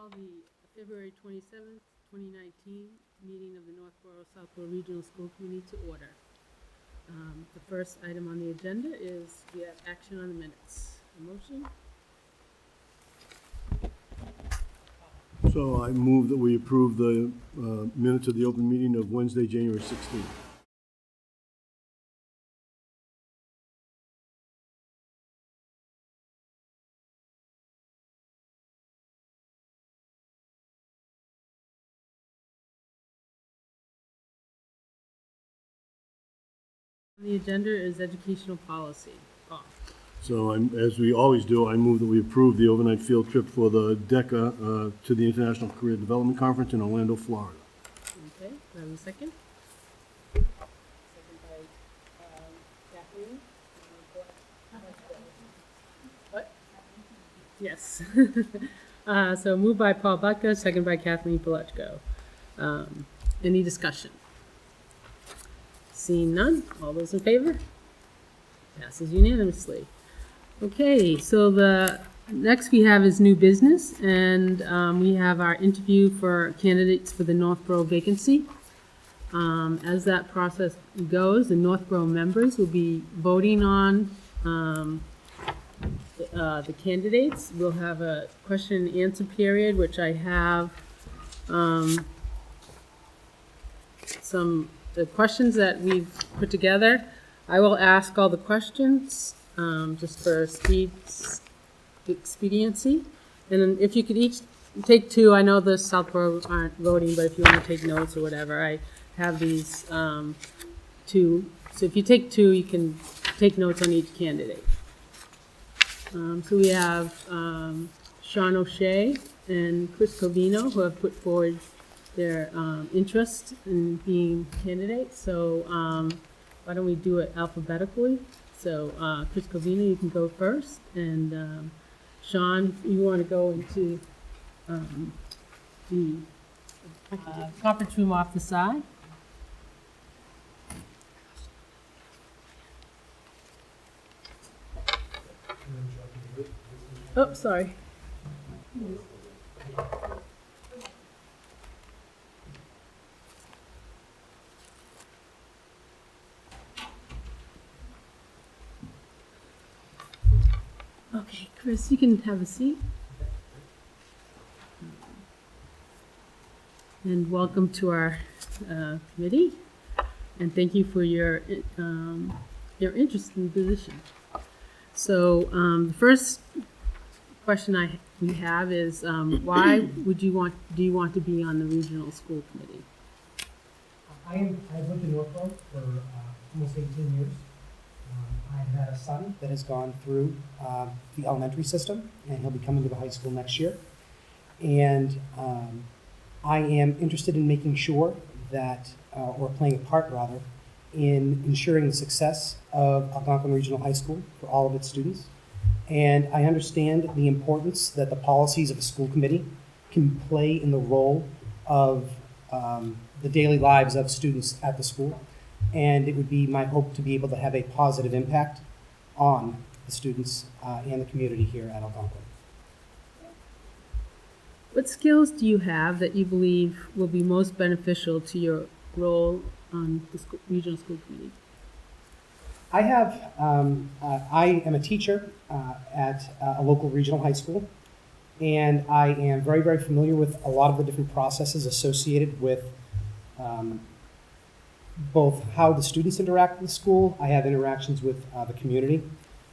call the February 27th, 2019 meeting of the Northborough-Southborough Regional School Committee to order. The first item on the agenda is we have action on the minutes. A motion? So I move that we approve the minutes of the open meeting of Wednesday, January 16th. On the agenda is educational policy. Paul. So as we always do, I move that we approve the overnight field trip for the DECA to the International Career Development Conference in Orlando, Florida. Okay, do I have a second? Second by Kathleen. What? Yes. So moved by Paul Butka, second by Kathleen Pelechko. Any discussion? Seeing none, all those in favor? Passes unanimously. Okay, so the next we have is new business, and we have our interview for candidates for the Northborough vacancy. As that process goes, the Northborough members will be voting on the candidates. We'll have a question and answer period, which I have the questions that we've put together. I will ask all the questions just for expediency. And then if you could each take two, I know the Southborough aren't voting, but if you want to take notes or whatever, I have these two. So if you take two, you can take notes on each candidate. So we have Sean O'Shea and Chris Covino, who have put forward their interest in being candidates. So why don't we do it alphabetically? So Chris Covino, you can go first, and Sean, you want to go into the conference room off the side. Oh, sorry. Okay, Chris, you can have a seat. And welcome to our committee. And thank you for your interest in the position. So the first question we have is why do you want to be on the regional school committee? I've lived in Northborough for almost 18 years. I've had a son that has gone through the elementary system, and he'll be coming to the high school next year. And I am interested in making sure that, or playing a part rather, in ensuring the success of Algonquin Regional High School for all of its students. And I understand the importance that the policies of a school committee can play in the role of the daily lives of students at the school. And it would be my hope to be able to have a positive impact on the students and the community here at Algonquin. What skills do you have that you believe will be most beneficial to your role on the regional school committee? I am a teacher at a local regional high school, and I am very, very familiar with a lot of the different processes associated with both how the students interact with the school. I have interactions with the community.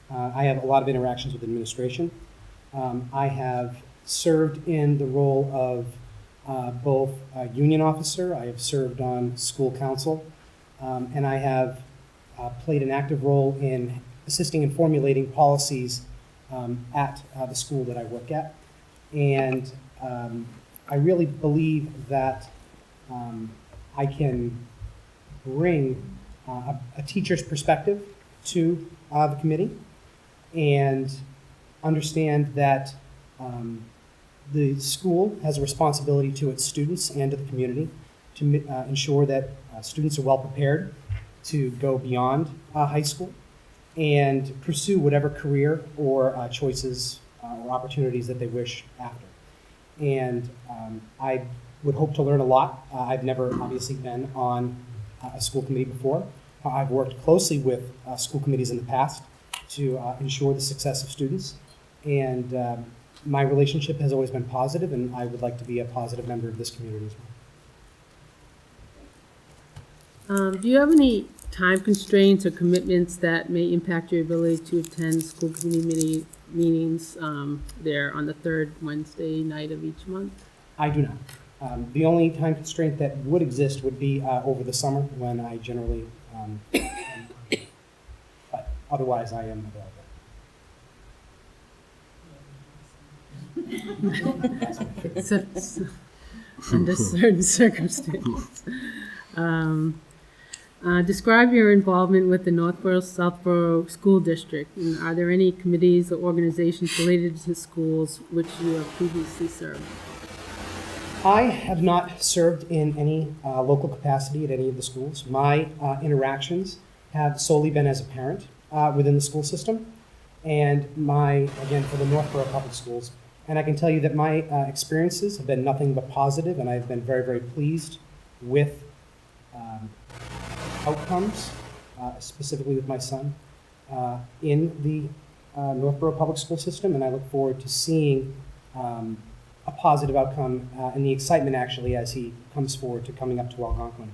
I have a lot of interactions with administration. I have served in the role of both a union officer. I have served on school council, and I have played an active role in assisting in formulating policies at the school that I work at. And I really believe that I can bring a teacher's perspective to the committee and understand that the school has a responsibility to its students and to the community to ensure that students are well prepared to go beyond high school and pursue whatever career or choices or opportunities that they wish after. And I would hope to learn a lot. I've never obviously been on a school committee before. I've worked closely with school committees in the past to ensure the success of students. And my relationship has always been positive, and I would like to be a positive member of this community as well. Do you have any time constraints or commitments that may impact your ability to attend school committee meetings there on the third Wednesday night of each month? I do not. The only time constraint that would exist would be over the summer when I generally, but otherwise I am available. Under certain circumstances. Describe your involvement with the Northborough-Southborough School District, and are there any committees or organizations related to schools which you have previously served? I have not served in any local capacity at any of the schools. My interactions have solely been as a parent within the school system, and again, for the Northborough Public Schools. And I can tell you that my experiences have been nothing but positive, and I've been very, very pleased with outcomes, specifically with my son, in the Northborough Public School System, and I look forward to seeing a positive outcome and the excitement actually as he comes forward to coming up to Algonquin.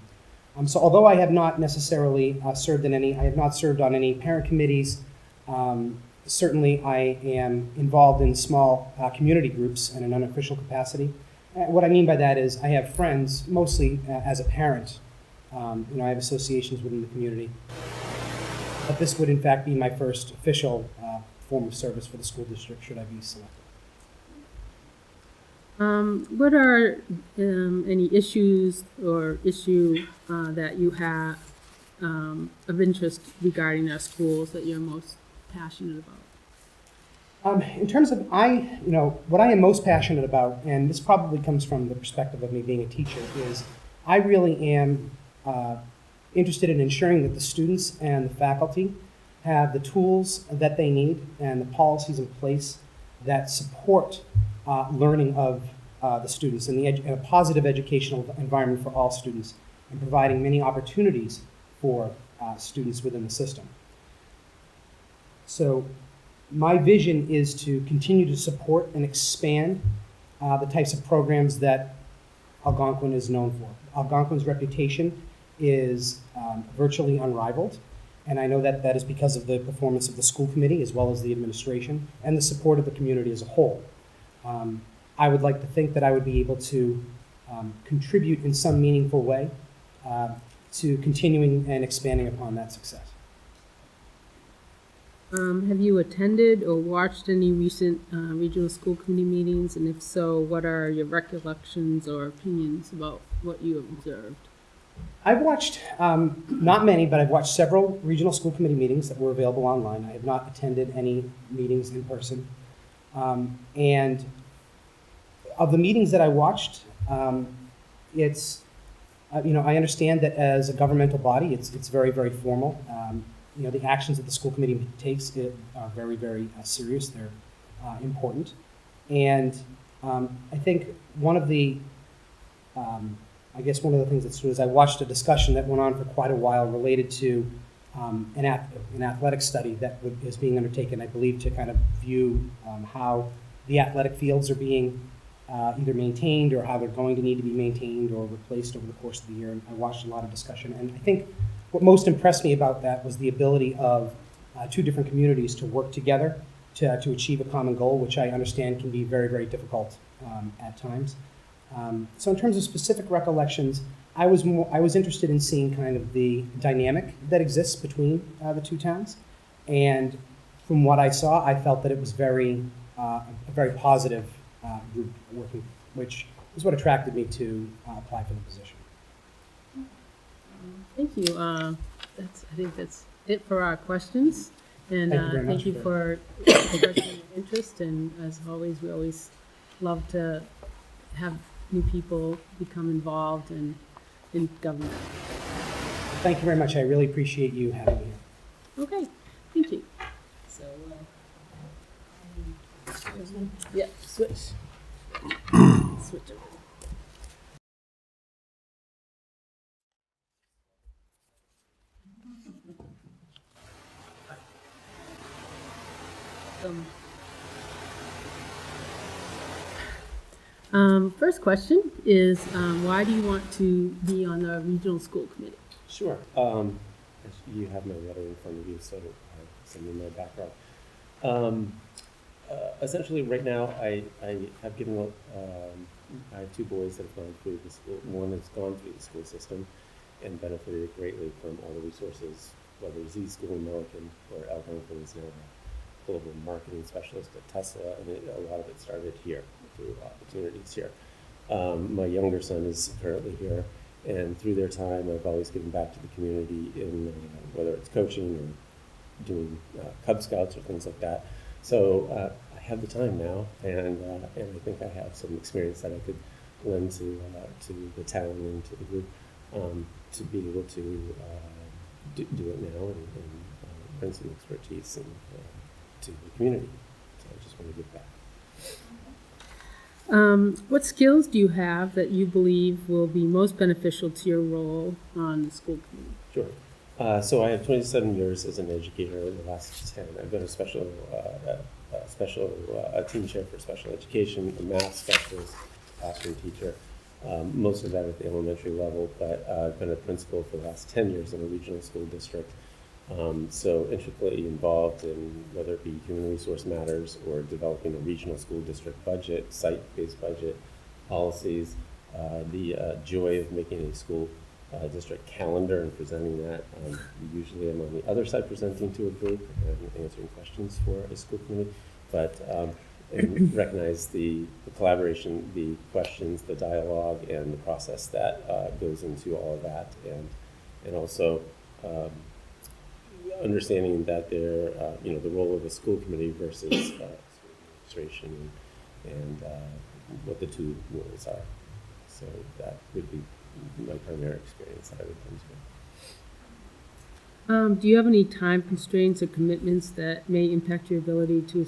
So although I have not necessarily I have not served on any parent committees, certainly I am involved in small community groups in an unofficial capacity. What I mean by that is I have friends, mostly as a parent. I have associations within the community. But this would in fact be my first official form of service for the school district should I be selected. What are any issues or issue that you have of interest regarding our schools that you're most passionate about? In terms of what I am most passionate about, and this probably comes from the perspective of me being a teacher, is I really am interested in ensuring that the students and the faculty have the tools that they need and the policies in place that support learning of the students and a positive educational environment for all students, and providing many opportunities for students within the system. So my vision is to continue to support and expand the types of programs that Algonquin is known for. Algonquin's reputation is virtually unrivaled, and I know that that is because of the performance of the school committee as well as the administration and the support of the community as a whole. I would like to think that I would be able to contribute in some meaningful way to continuing and expanding upon that success. Have you attended or watched any recent regional school committee meetings? And if so, what are your recollections or opinions about what you observed? I've watched, not many, but I've watched several regional school committee meetings that were available online. I have not attended any meetings in person. And of the meetings that I watched, it's, I understand that as a governmental body, it's very, very formal. The actions that the school committee takes are very, very serious. They're important. And I think one of the things that stood is I watched a discussion that went on for quite a while related to an athletic study that is being undertaken, I believe, to kind of view how the athletic fields are being either maintained or how they're going to need to be maintained or replaced over the course of the year. And I watched a lot of discussion. And I think what most impressed me about that was the ability of two different communities to work together to achieve a common goal, which I understand can be very, very difficult at times. So in terms of specific recollections, I was interested in seeing kind of the dynamic that exists between the two towns. And from what I saw, I felt that it was a very positive group working, which is what attracted me to apply for the position. Thank you. I think that's it for our questions. And Thank you very much for expressing your interest. And as always, we always love to have new people become involved in government. Thank you very much. I really appreciate you having me here. Okay, thank you. So, yeah, switch. Switch over. First question is, why do you want to be on the regional school committee? Sure. You have my letter in front of you, so I'll send you my background. Essentially, right now, I have given I have two boys that have gone through the school. One has gone through the school system and benefited greatly from all the resources, whether Z School in Milliken or Algonquin is now a global marketing specialist at Tesla, and a lot of it started here through opportunities here. My younger son is currently here, and through their time, I've always given back to the community in whether it's coaching or doing Cub Scouts or things like that. So I have the time now, and I think I have some experience that I could lend to the town and to the group to be able to do it now and bring some expertise to the community. So I just want to give back. What skills do you have that you believe will be most beneficial to your role on the school committee? Sure. So I have 27 years as an educator. In the last 10, I've been a team chair for special education, a math specialist, classroom teacher. Most of that at the elementary level, but I've been a principal for the last 10 years in a regional school district. So intricately involved in whether it be human resource matters or developing a regional school district budget, site-based budget, policies, the joy of making a school district calendar and presenting that. Usually I'm on the other side presenting to a group and answering questions for a school committee, but and recognize the collaboration, the questions, the dialogue, and the process that goes into all of that, and also understanding that there, the role of a school committee versus school administration and what the two roles are. So that would be my primary experience that I would come to. Do you have any time constraints or commitments that may impact your ability to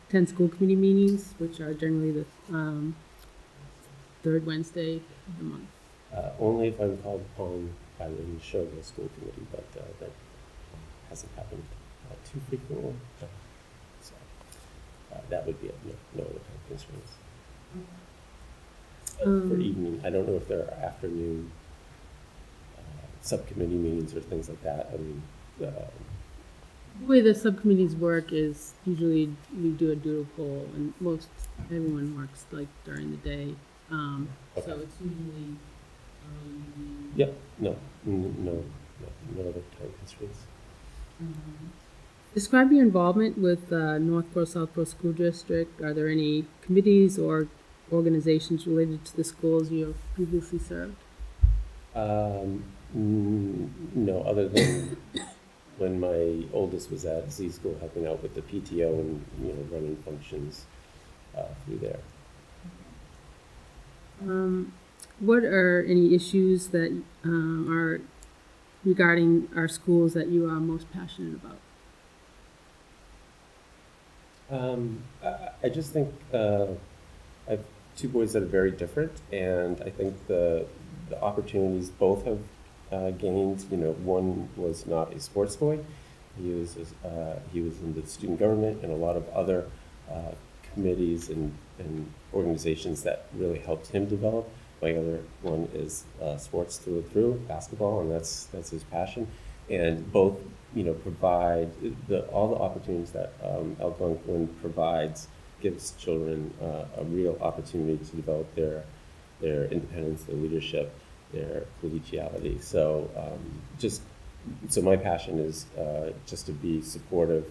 attend school committee meetings, which are generally the third Wednesday of the month? Only if I'm called upon by the Neshoba School Committee, but that hasn't happened too frequently. So that would be it. No other time constraints. For evening, I don't know if there are afternoon subcommittee meetings or things like that. I mean, the way the subcommittees work is usually we do a doodle poll, and everyone works like during the day. Okay. So it's usually. Yep. No other time constraints. Describe your involvement with Northborough-Southborough School District. Are there any committees or organizations related to the schools you have previously served? No, other than when my oldest was at Z School helping out with the PTO and running functions through there. What are any issues that are regarding our schools that you are most passionate about? I just think I have two boys that are very different, and I think the opportunities both have gained. One was not a sports boy; he was in the student government and a lot of other committees and organizations that really helped him develop. My other one is sports through and through, basketball, and that's his passion. And both, provide all the opportunities that Algonquin provides, gives children a real opportunity to develop their independence, their leadership, their collegiality. So so my passion is just to be supportive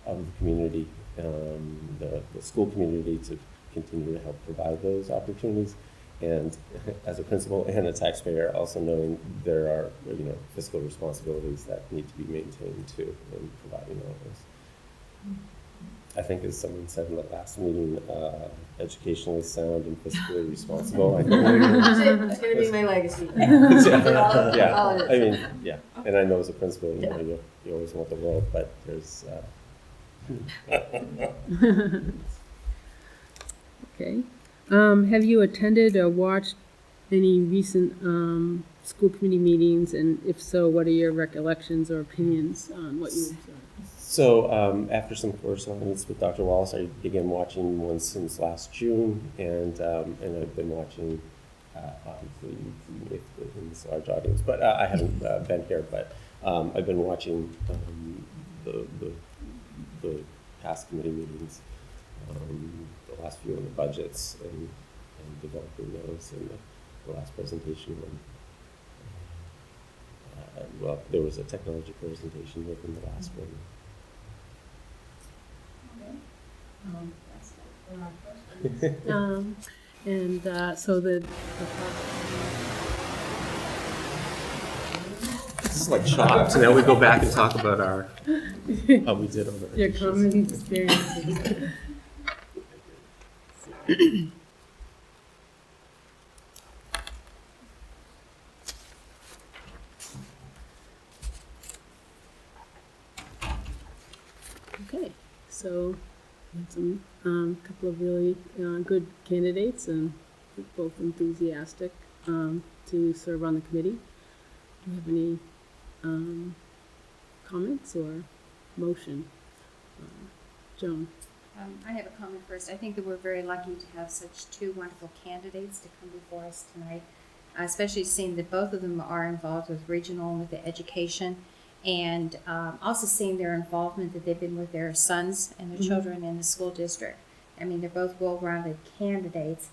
of the community, the school community, to continue to help provide those opportunities. And as a principal and a taxpayer, also knowing there are fiscal responsibilities that need to be maintained too in providing all this. I think, as someone said in the last meeting, educationally sound and fiscally responsible. I think It's going to be my legacy. yeah. And I know as a principal, you always want the world, but there's. Okay. Have you attended or watched any recent school committee meetings, and if so, what are your recollections or opinions on what you observed? So after some correspondence with Dr. Wallace, I began watching one since last June, and I've been watching, obviously, in this large audience, but I haven't been here, but I've been watching the past committee meetings, the last few on the budgets, and developing those, and the last presentation one. Well, there was a technology presentation within the last one. That's it for our questions. And so the This is like chopped. So now we go back and talk about our how we did on the your issues. common experiences. Okay, so we had some couple of really good candidates and both enthusiastic to serve on the committee. Do you have any comments or motion? Joan? I have a comment first. I think that we're very lucky to have such two wonderful candidates to come before us tonight, especially seeing that both of them are involved with regional and with the education, and also seeing their involvement that they've been with their sons and their children in the school district. I mean, they're both well-rounded candidates,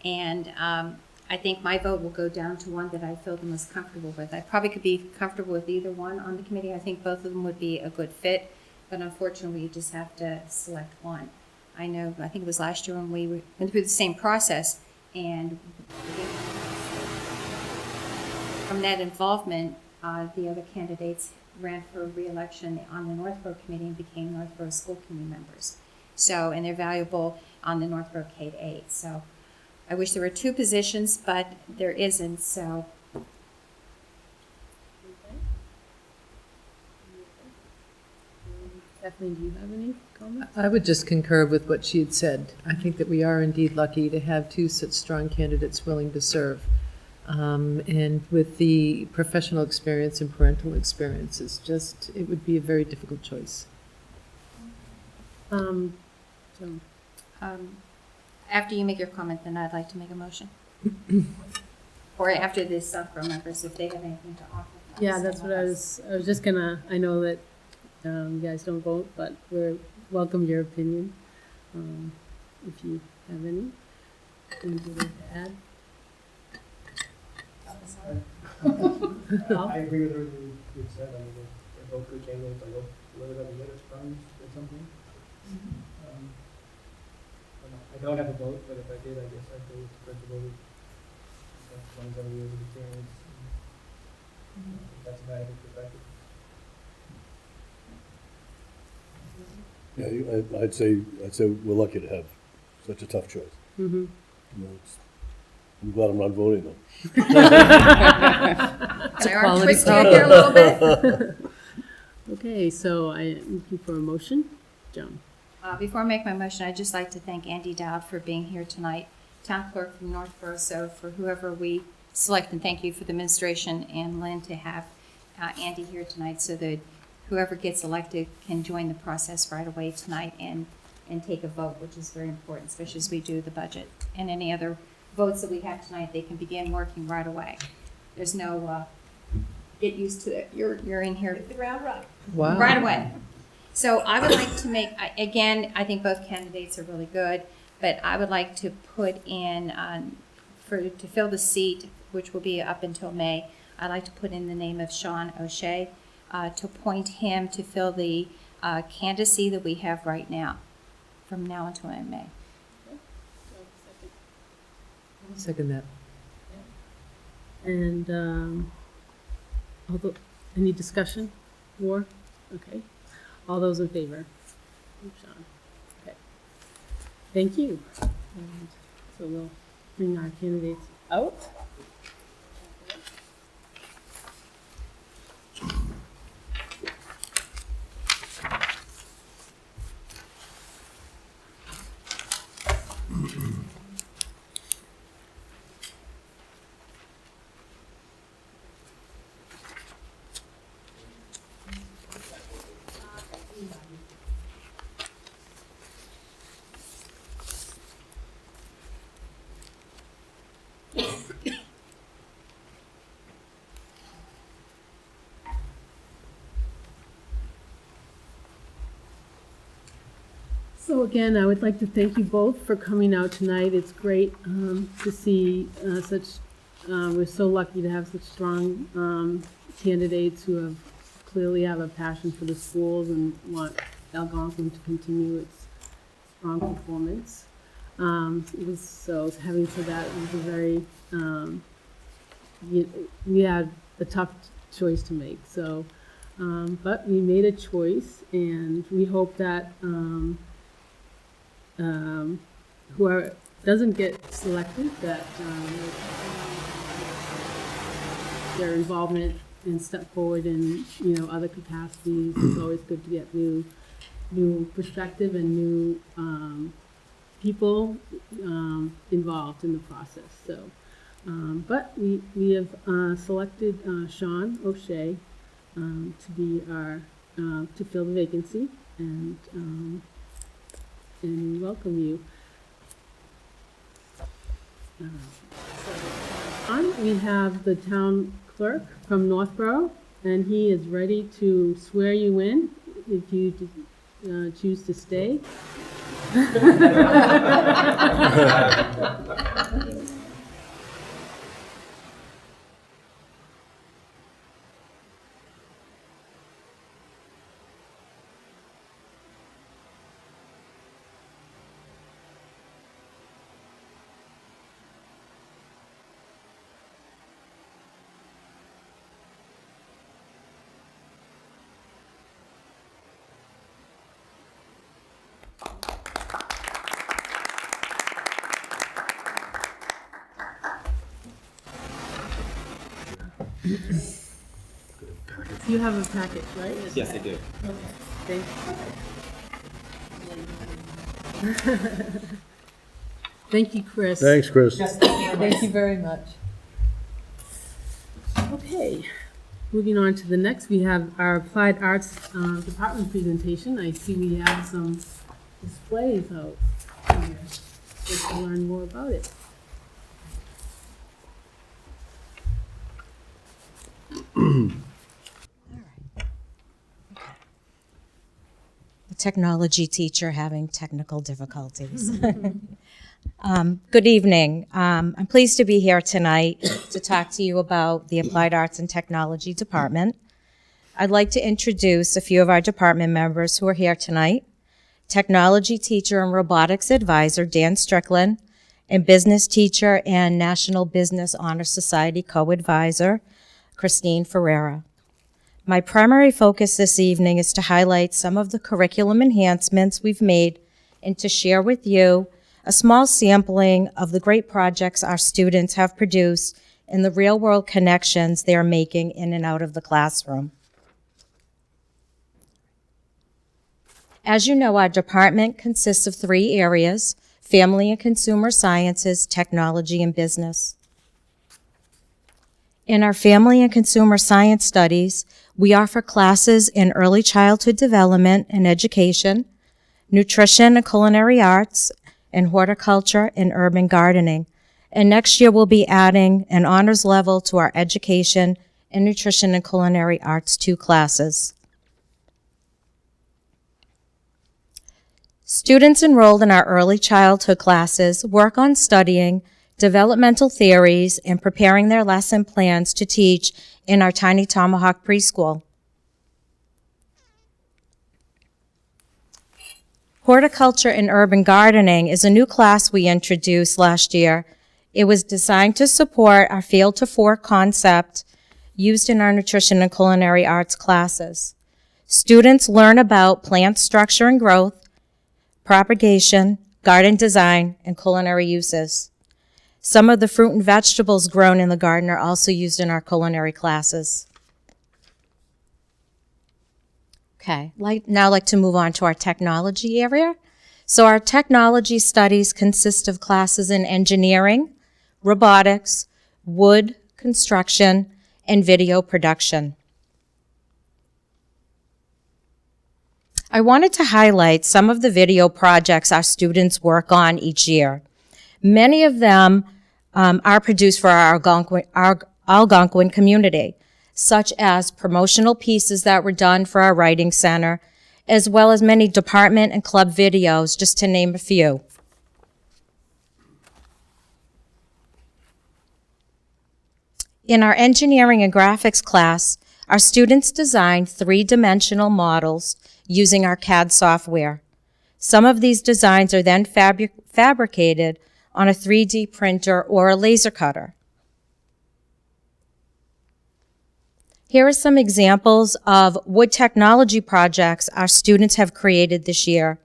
and I think my vote will go down to one that I feel the most comfortable with. I probably could be comfortable with either one on the committee. I think both of them would be a good fit, but unfortunately, you just have to select one. I think it was last year when we went through the same process, and from that involvement, the other candidates ran for re-election on the Northborough committee and became Northborough school committee members. So, and they're valuable on the Northborough K-8. So, I wish there were two positions, but there isn't, so. Kathleen, do you have any comments? I would just concur with what she had said. I think that we are indeed lucky to have two such strong candidates willing to serve. And with the professional experience and parental experience, it would be a very difficult choice. So, After you make your comment, then I'd like to make a motion. Or after the Southborough members, if they have anything to offer. yeah, that's what I was just gonna, I know that you guys don't vote, but we welcome your opinion, if you have any. Anything to add? I agree with everything you said. I mean, they're both good candidates. I hope whoever doesn't get it runs at some point. I don't have a vote, but if I did, I guess I'd go with the principal with 27 years of experience. That's a valuable perspective. Yeah, I'd say we're lucky to have such a tough choice. Mm-hmm. You know, I'm glad I'm not voting though. It's a quality twisting it here a little bit. Okay, so I'm looking for a motion. Joan? Before I make my motion, I'd just like to thank Andy Dowd for being here tonight, town clerk from Northborough, so for whoever we select, and thank you for the administration and Lynn to have Andy here tonight so that whoever gets elected can join the process right away tonight and take a vote, which is very important, especially as we do the budget. And any other votes that we have tonight, they can begin working right away. There's no get used to it. You're in here. Hit the ground running. Wow. Right away. So I would like to make, again, I think both candidates are really good, but I would like to put in, to fill the seat, which will be up until May, I'd like to put in the name of Sean O'Shea, to appoint him to fill the candidacy that we have right now, from now until May. Second that. And any discussion? More? Okay. All those in favor? Sean. Okay. Thank you. And so we'll bring our candidates out. So again, I would like to thank you both for coming out tonight. It's great to see we're so lucky to have such strong candidates who clearly have a passion for the schools and want Algonquin to continue its strong performance. So having said that, it was a very, we had a tough choice to make. So, but we made a choice, and we hope that whoever doesn't get selected, that their involvement and step forward in other capacities. It's always good to get new perspective and new people involved in the process. So, but we have selected Sean O'Shea to be our to fill the vacancy, and we welcome you. We have the town clerk from Northborough, and he is ready to swear you in if you choose to stay. You have a package, right? Yes, I do. Thank you. Thank you, Chris. Thanks, Chris. Thank you very much. Okay, moving on to the next, we have our Applied Arts Department presentation. I see we have some displays out here. Let's learn more about it. Technology teacher having technical difficulties. Good evening. I'm pleased to be here tonight to talk to you about the Applied Arts and Technology Department. I'd like to introduce a few of our department members who are here tonight. Technology teacher and robotics advisor Dan Strickland, and business teacher and National Business Honor Society co-advisor Christine Ferreira. My primary focus this evening is to highlight some of the curriculum enhancements we've made and to share with you a small sampling of the great projects our students have produced and the real-world connections they are making in and out of the classroom. As you know, our department consists of 3 areas: family and consumer sciences, technology, and business. In our family and consumer science studies, we offer classes in early childhood development and education, nutrition and culinary arts, and horticulture and urban gardening. And next year we'll be adding an honors level to our education and nutrition and culinary arts 2 classes. Students enrolled in our early childhood classes work on studying developmental theories and preparing their lesson plans to teach in our Tiny Tomahawk preschool. Horticulture and urban gardening is a new class we introduced last year. It was designed to support our field to fork concept used in our nutrition and culinary arts classes. Students learn about plant structure and growth, propagation, garden design, and culinary uses. Some of the fruit and vegetables grown in the garden are also used in our culinary classes. Okay, now I'd like to move on to our technology area. So our technology studies consist of classes in engineering, robotics, wood construction, and video production. I wanted to highlight some of the video projects our students work on each year. Many of them are produced for our Algonquin community, such as promotional pieces that were done for our writing center as well as many department and club videos, just to name a few. In our engineering and graphics class, our students designed three-dimensional models using our CAD software. Some of these designs are then fabricated on a 3D printer or a laser cutter. Here are some examples of wood technology projects our students have created this year.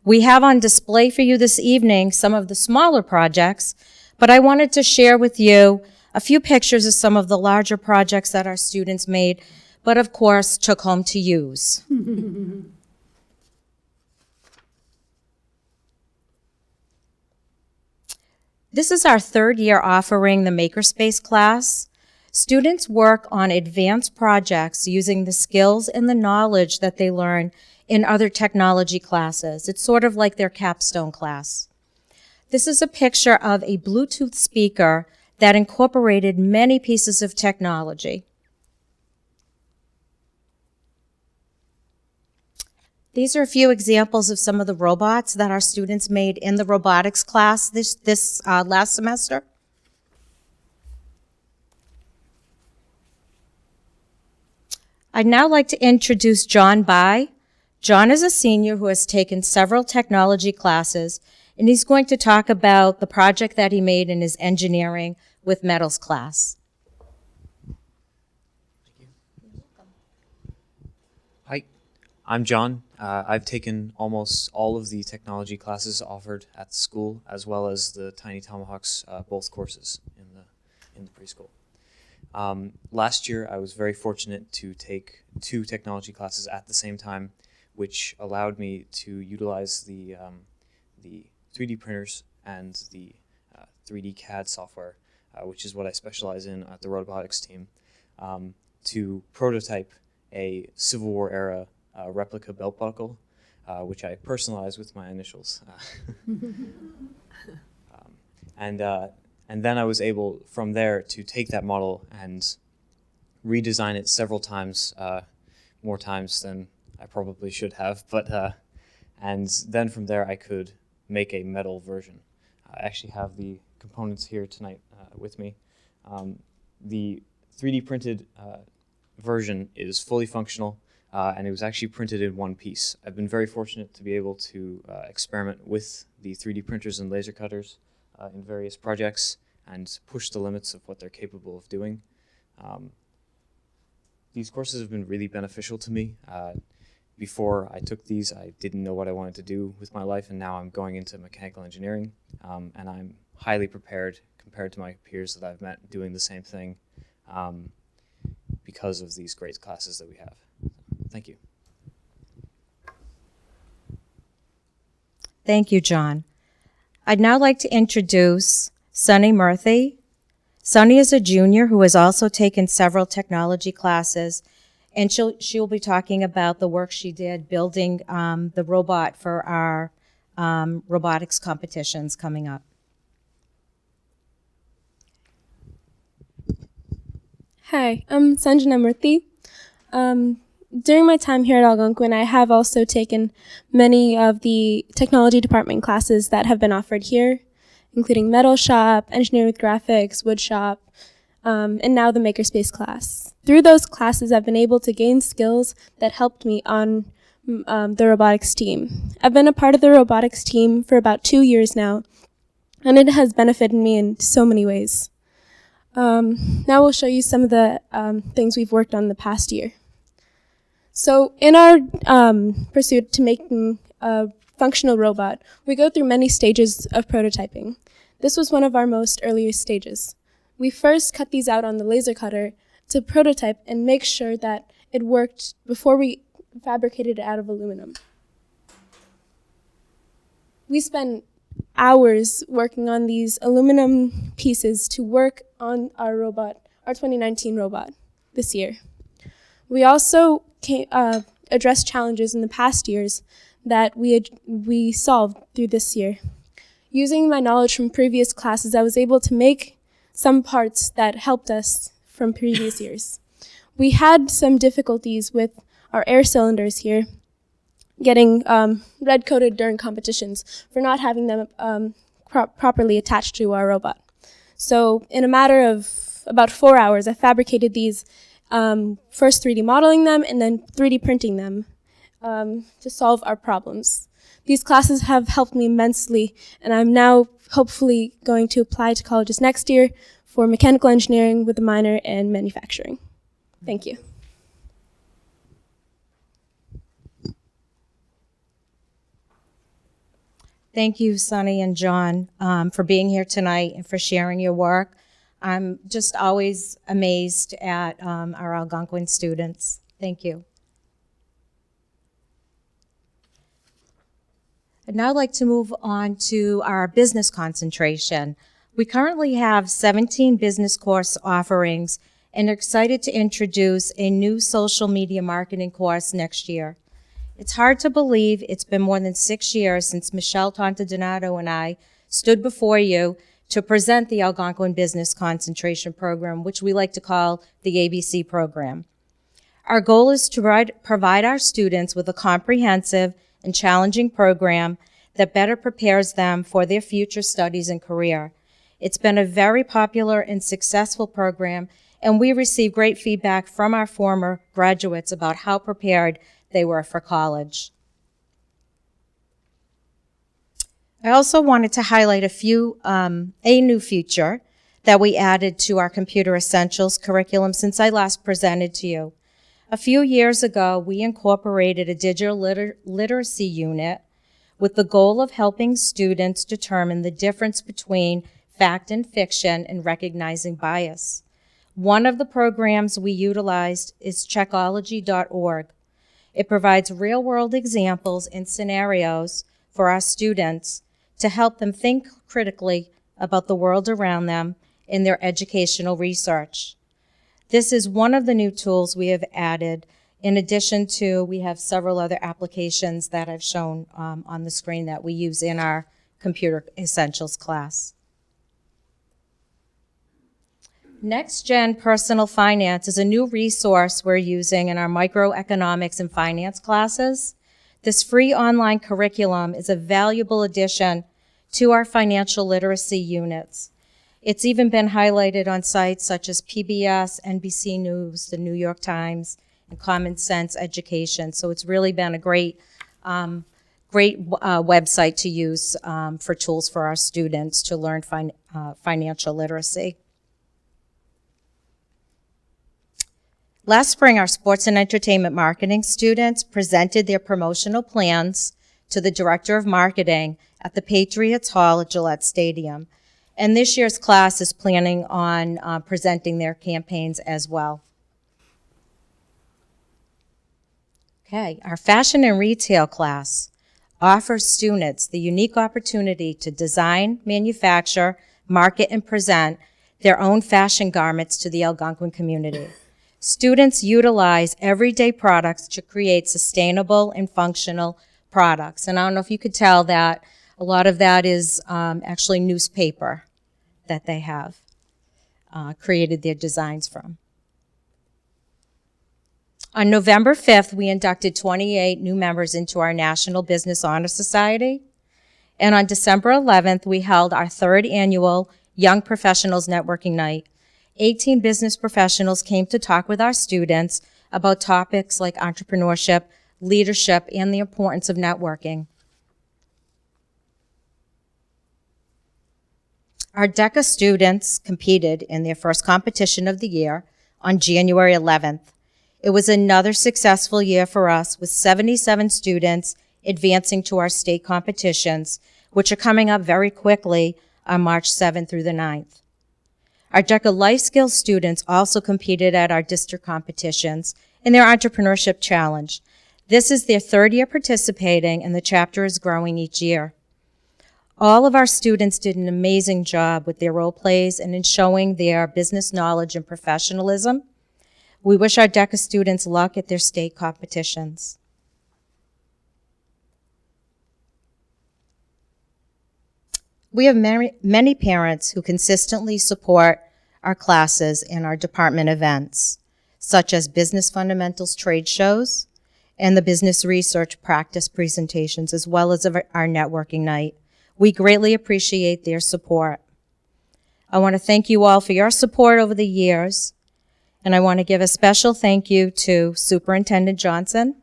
We have on display for you this evening some of the smaller projects, but I wanted to share with you a few pictures of some of the larger projects that our students made, but of course took home to use. This is our third year offering the Makerspace class. Students work on advanced projects using the skills and the knowledge that they learn in other technology classes. It's sort of like their capstone class. This is a picture of a Bluetooth speaker that incorporated many pieces of technology. These are a few examples of some of the robots that our students made in the robotics class this last semester. I'd now like to introduce John Bai. John is a senior who has taken several technology classes, and he's going to talk about the project that he made in his engineering with metals class. Hi, I'm John. I've taken almost all of the technology classes offered at the school, as well as the Tiny Tomahawks, both courses in the preschool. Last year, I was very fortunate to take 2 technology classes at the same time, which allowed me to utilize the 3D printers and the 3D CAD software, which is what I specialize in at the robotics team, to prototype a Civil War era replica belt buckle, which I personalized with my initials. And then I was able, from there, to take that model and redesign it several times, more times than I probably should have. And then from there, I could make a metal version. I actually have the components here tonight with me. The 3D printed version is fully functional, and it was actually printed in one piece. I've been very fortunate to be able to experiment with the 3D printers and laser cutters in various projects and push the limits of what they're capable of doing. These courses have been really beneficial to me. Before I took these, I didn't know what I wanted to do with my life, and now I'm going into mechanical engineering, and I'm highly prepared compared to my peers that I've met doing the same thing because of these great classes that we have. Thank you. Thank you, John. I'd now like to introduce Sunny Murthy. Sunny is a junior who has also taken several technology classes, and she'll be talking about the work she did building the robot for our robotics competitions coming up. Hi, I'm Sanjana Murthy. During my time here at Algonquin, I have also taken many of the technology department classes that have been offered here, including metal shop, engineering with graphics, wood shop, and now the Makerspace class. Through those classes, I've been able to gain skills that helped me on the robotics team. I've been a part of the robotics team for about 2 years now, and it has benefited me in so many ways. Now we'll show you some of the things we've worked on the past year. So in our pursuit to making a functional robot, we go through many stages of prototyping. This was one of our most earliest stages. We first cut these out on the laser cutter to prototype and make sure that it worked before we fabricated it out of aluminum. We spent hours working on these aluminum pieces to work on our robot, our 2019 robot this year. We also addressed challenges in the past years that we solved through this year. Using my knowledge from previous classes, I was able to make some parts that helped us from previous years. We had some difficulties with our air cylinders here, getting red-coded during competitions for not having them properly attached to our robot. So in a matter of about 4 hours, I fabricated these, first 3D modeling them and then 3D printing them to solve our problems. These classes have helped me immensely, and I'm now hopefully going to apply to colleges next year for mechanical engineering with a minor in manufacturing. Thank you. Thank you, Sunny and John, for being here tonight and for sharing your work. I'm just always amazed at our Algonquin students. Thank you. I'd now like to move on to our business concentration. We currently have 17 business course offerings and are excited to introduce a new social media marketing course next year. It's hard to believe it's been more than 6 years since Michelle Tontodonato and I stood before you to present the Algonquin Business Concentration Program, which we like to call the ABC program. Our goal is to provide our students with a comprehensive and challenging program that better prepares them for their future studies and career. It's been a very popular and successful program, and we receive great feedback from our former graduates about how prepared they were for college. I also wanted to highlight a new feature that we added to our Computer Essentials curriculum since I last presented to you. A few years ago, we incorporated a digital literacy unit with the goal of helping students determine the difference between fact and fiction and recognizing bias. One of the programs we utilized is Checkology.org. It provides real-world examples and scenarios for our students to help them think critically about the world around them in their educational research. This is one of the new tools we have added. In addition to, we have several other applications that I've shown on the screen that we use in our Computer Essentials class. Next Gen Personal Finance is a new resource we're using in our microeconomics and finance classes. This free online curriculum is a valuable addition to our financial literacy units. It's even been highlighted on sites such as PBS, NBC News, the New York Times, and Common Sense Education. So it's really been a great website to use for tools for our students to learn financial literacy. Last spring, our sports and entertainment marketing students presented their promotional plans to the Director of Marketing at the Patriots Hall at Gillette Stadium. And this year's class is planning on presenting their campaigns as well. Okay, our fashion and retail class offers students the unique opportunity to design, manufacture, market, and present their own fashion garments to the Algonquin community. Students utilize everyday products to create sustainable and functional products. And I don't know if you could tell that a lot of that is actually newspaper that they have created their designs from. On November 5th, we inducted 28 new members into our National Business Honor Society. And on December 11th, we held our 3rd annual Young Professionals Networking Night. 18 business professionals came to talk with our students about topics like entrepreneurship, leadership, and the importance of networking. Our DECA students competed in their first competition of the year on January 11th. It was another successful year for us, with 77 students advancing to our state competitions, which are coming up very quickly on March 7th through the 9th. Our DECA Life Skills students also competed at our district competitions in their entrepreneurship challenge. This is their 3rd year participating, and the chapter is growing each year. All of our students did an amazing job with their role plays and in showing their business knowledge and professionalism. We wish our DECA students luck at their state competitions. We have many parents who consistently support our classes and our department events, such as Business Fundamentals trade shows and the business research practice presentations, as well as our networking night. We greatly appreciate their support. I want to thank you all for your support over the years, and I want to give a special thank you to Superintendent Johnson.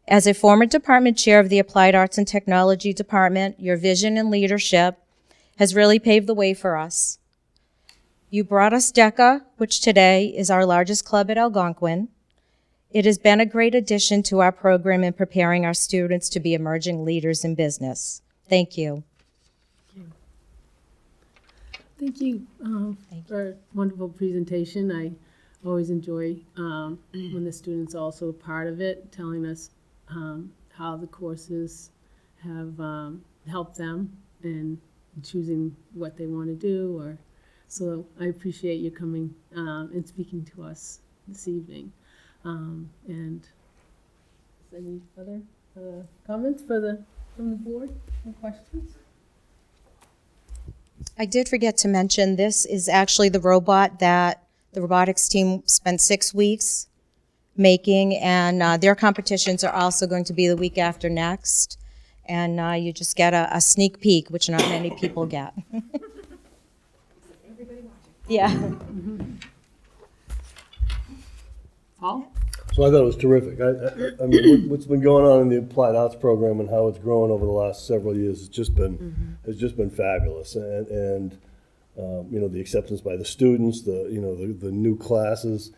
As a former department chair of the Applied Arts and Technology Department, your vision and leadership has really paved the way for us. You brought us DECA, which today is our largest club at Algonquin. It has been a great addition to our program in preparing our students to be emerging leaders in business. Thank you. Thank you for a wonderful presentation. I always enjoy when the students are also a part of it, telling us how the courses have helped them in choosing what they want to do. So I appreciate you coming and speaking to us this evening. And any other comments from the board or questions? I did forget to mention, this is actually the robot that the robotics team spent 6 weeks making, and their competitions are also going to be the week after next. And you just get a sneak peek, which not many people get. Yeah. Paul? So I thought it was terrific. I mean, what's been going on in the applied arts program and how it's grown over the last several years has just been fabulous. And you know, the acceptance by the students, the new classes,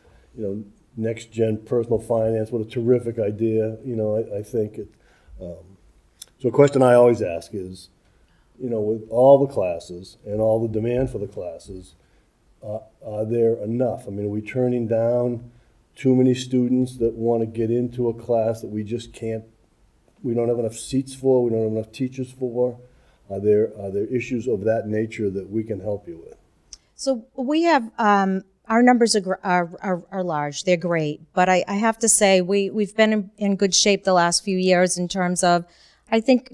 next gen personal finance. What a terrific idea. I think it. So a question I always ask is, with all the classes and all the demand for the classes, are there enough? I mean, are we turning down too many students that want to get into a class that we just can't, we don't have enough seats for, we don't have enough teachers for? Are there issues of that nature that we can help you with? So we have, our numbers are large, they're great, but I have to say we've been in good shape the last few years in terms of, I think,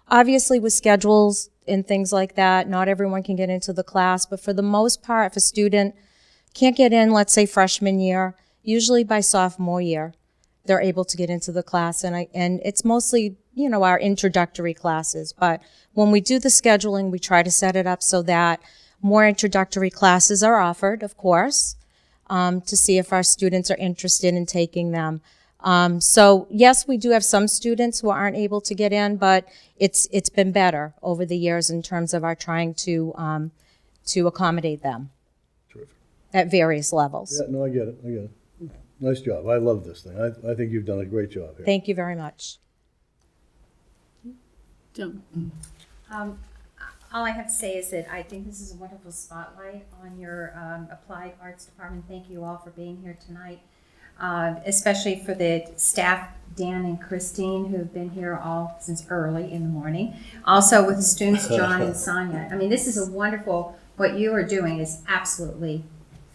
obviously with schedules and things like that, not everyone can get into the class, but for the most part, if a student can't get in, let's say freshman year, usually by sophomore year, they're able to get into the class, and it's mostly, our introductory classes. But when we do the scheduling, we try to set it up so that more introductory classes are offered, of course, to see if our students are interested in taking them. So yes, we do have some students who aren't able to get in, but it's been better over the years in terms of our trying to accommodate them. Terrific. At various levels. Yeah, no, I get it. Nice job. I love this thing. I think you've done a great job here. Thank you very much. Jim. All I have to say is that I think this is a wonderful spotlight on your applied arts department. Thank you all for being here tonight, especially for the staff, Dan and Christine, who have been here all since early in the morning. Also with the students, John and Sonia. I mean, this is a wonderful, what you are doing is absolutely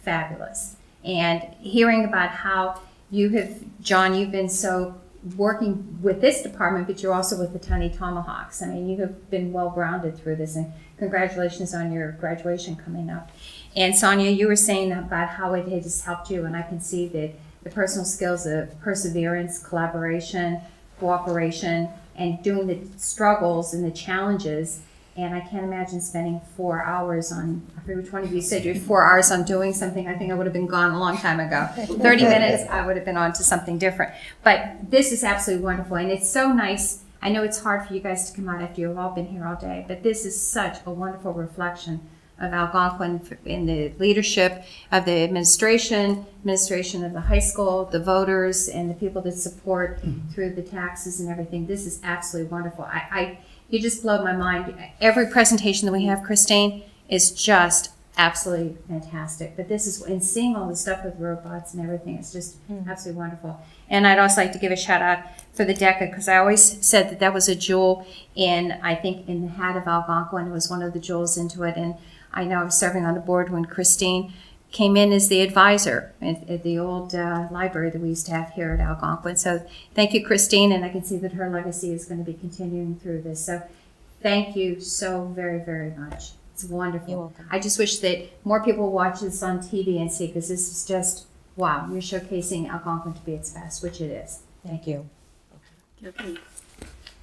fabulous. And hearing about how you have, John, you've been so working with this department, but you're also with the Tiny Tomahawks. I mean, you have been well-grounded through this, and congratulations on your graduation coming up. And Sonia, you were saying about how it has helped you, and I can see that the personal skills of perseverance, collaboration, cooperation, and doing the struggles and the challenges. And I can't imagine spending 4 hours on, I forget which one of you said you had 4 hours on doing something. I think I would have been gone a long time ago. 30 minutes, I would have been on to something different. But this is absolutely wonderful. And it's so nice. I know it's hard for you guys to come out after you've all been here all day, but this is such a wonderful reflection of Algonquin in the leadership of the administration of the high school, the voters, and the people that support through the taxes and everything. This is absolutely wonderful. You just blow my mind. Every presentation that we have, Christine, is just absolutely fantastic. But this is, and seeing all the stuff with robots and everything, it's just absolutely wonderful. And I'd also like to give a shout out for the DECA, because I always said that was a jewel in, I think, in the hat of Algonquin. It was one of the jewels into it. And I know I was serving on the board when Christine came in as the advisor at the old library that we used to have here at Algonquin. So thank you, Christine, and I can see that her legacy is going to be continuing through this. So thank you so very, very much. It's wonderful. You're welcome. I just wish that more people watch this on TV and see, because this is just, wow, you're showcasing Algonquin to be its best, which it is. Thank you.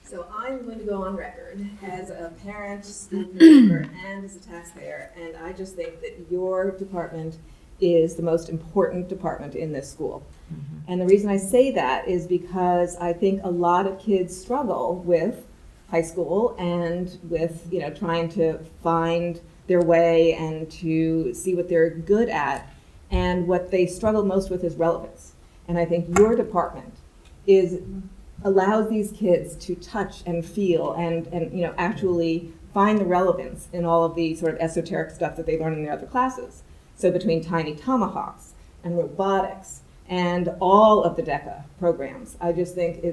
So I'm going to go on record as a parent, school committee member, and as a taxpayer, and I just think that your department is the most important department in this school. And the reason I say that is because I think a lot of kids struggle with high school and with, trying to find their way and to see what they're good at. And what they struggle most with is relevance. And I think your department allows these kids to touch and feel and actually find the relevance in all of the sort of esoteric stuff that they learn in their other classes. So between Tiny Tomahawks and robotics and all of the DECA programs, I just think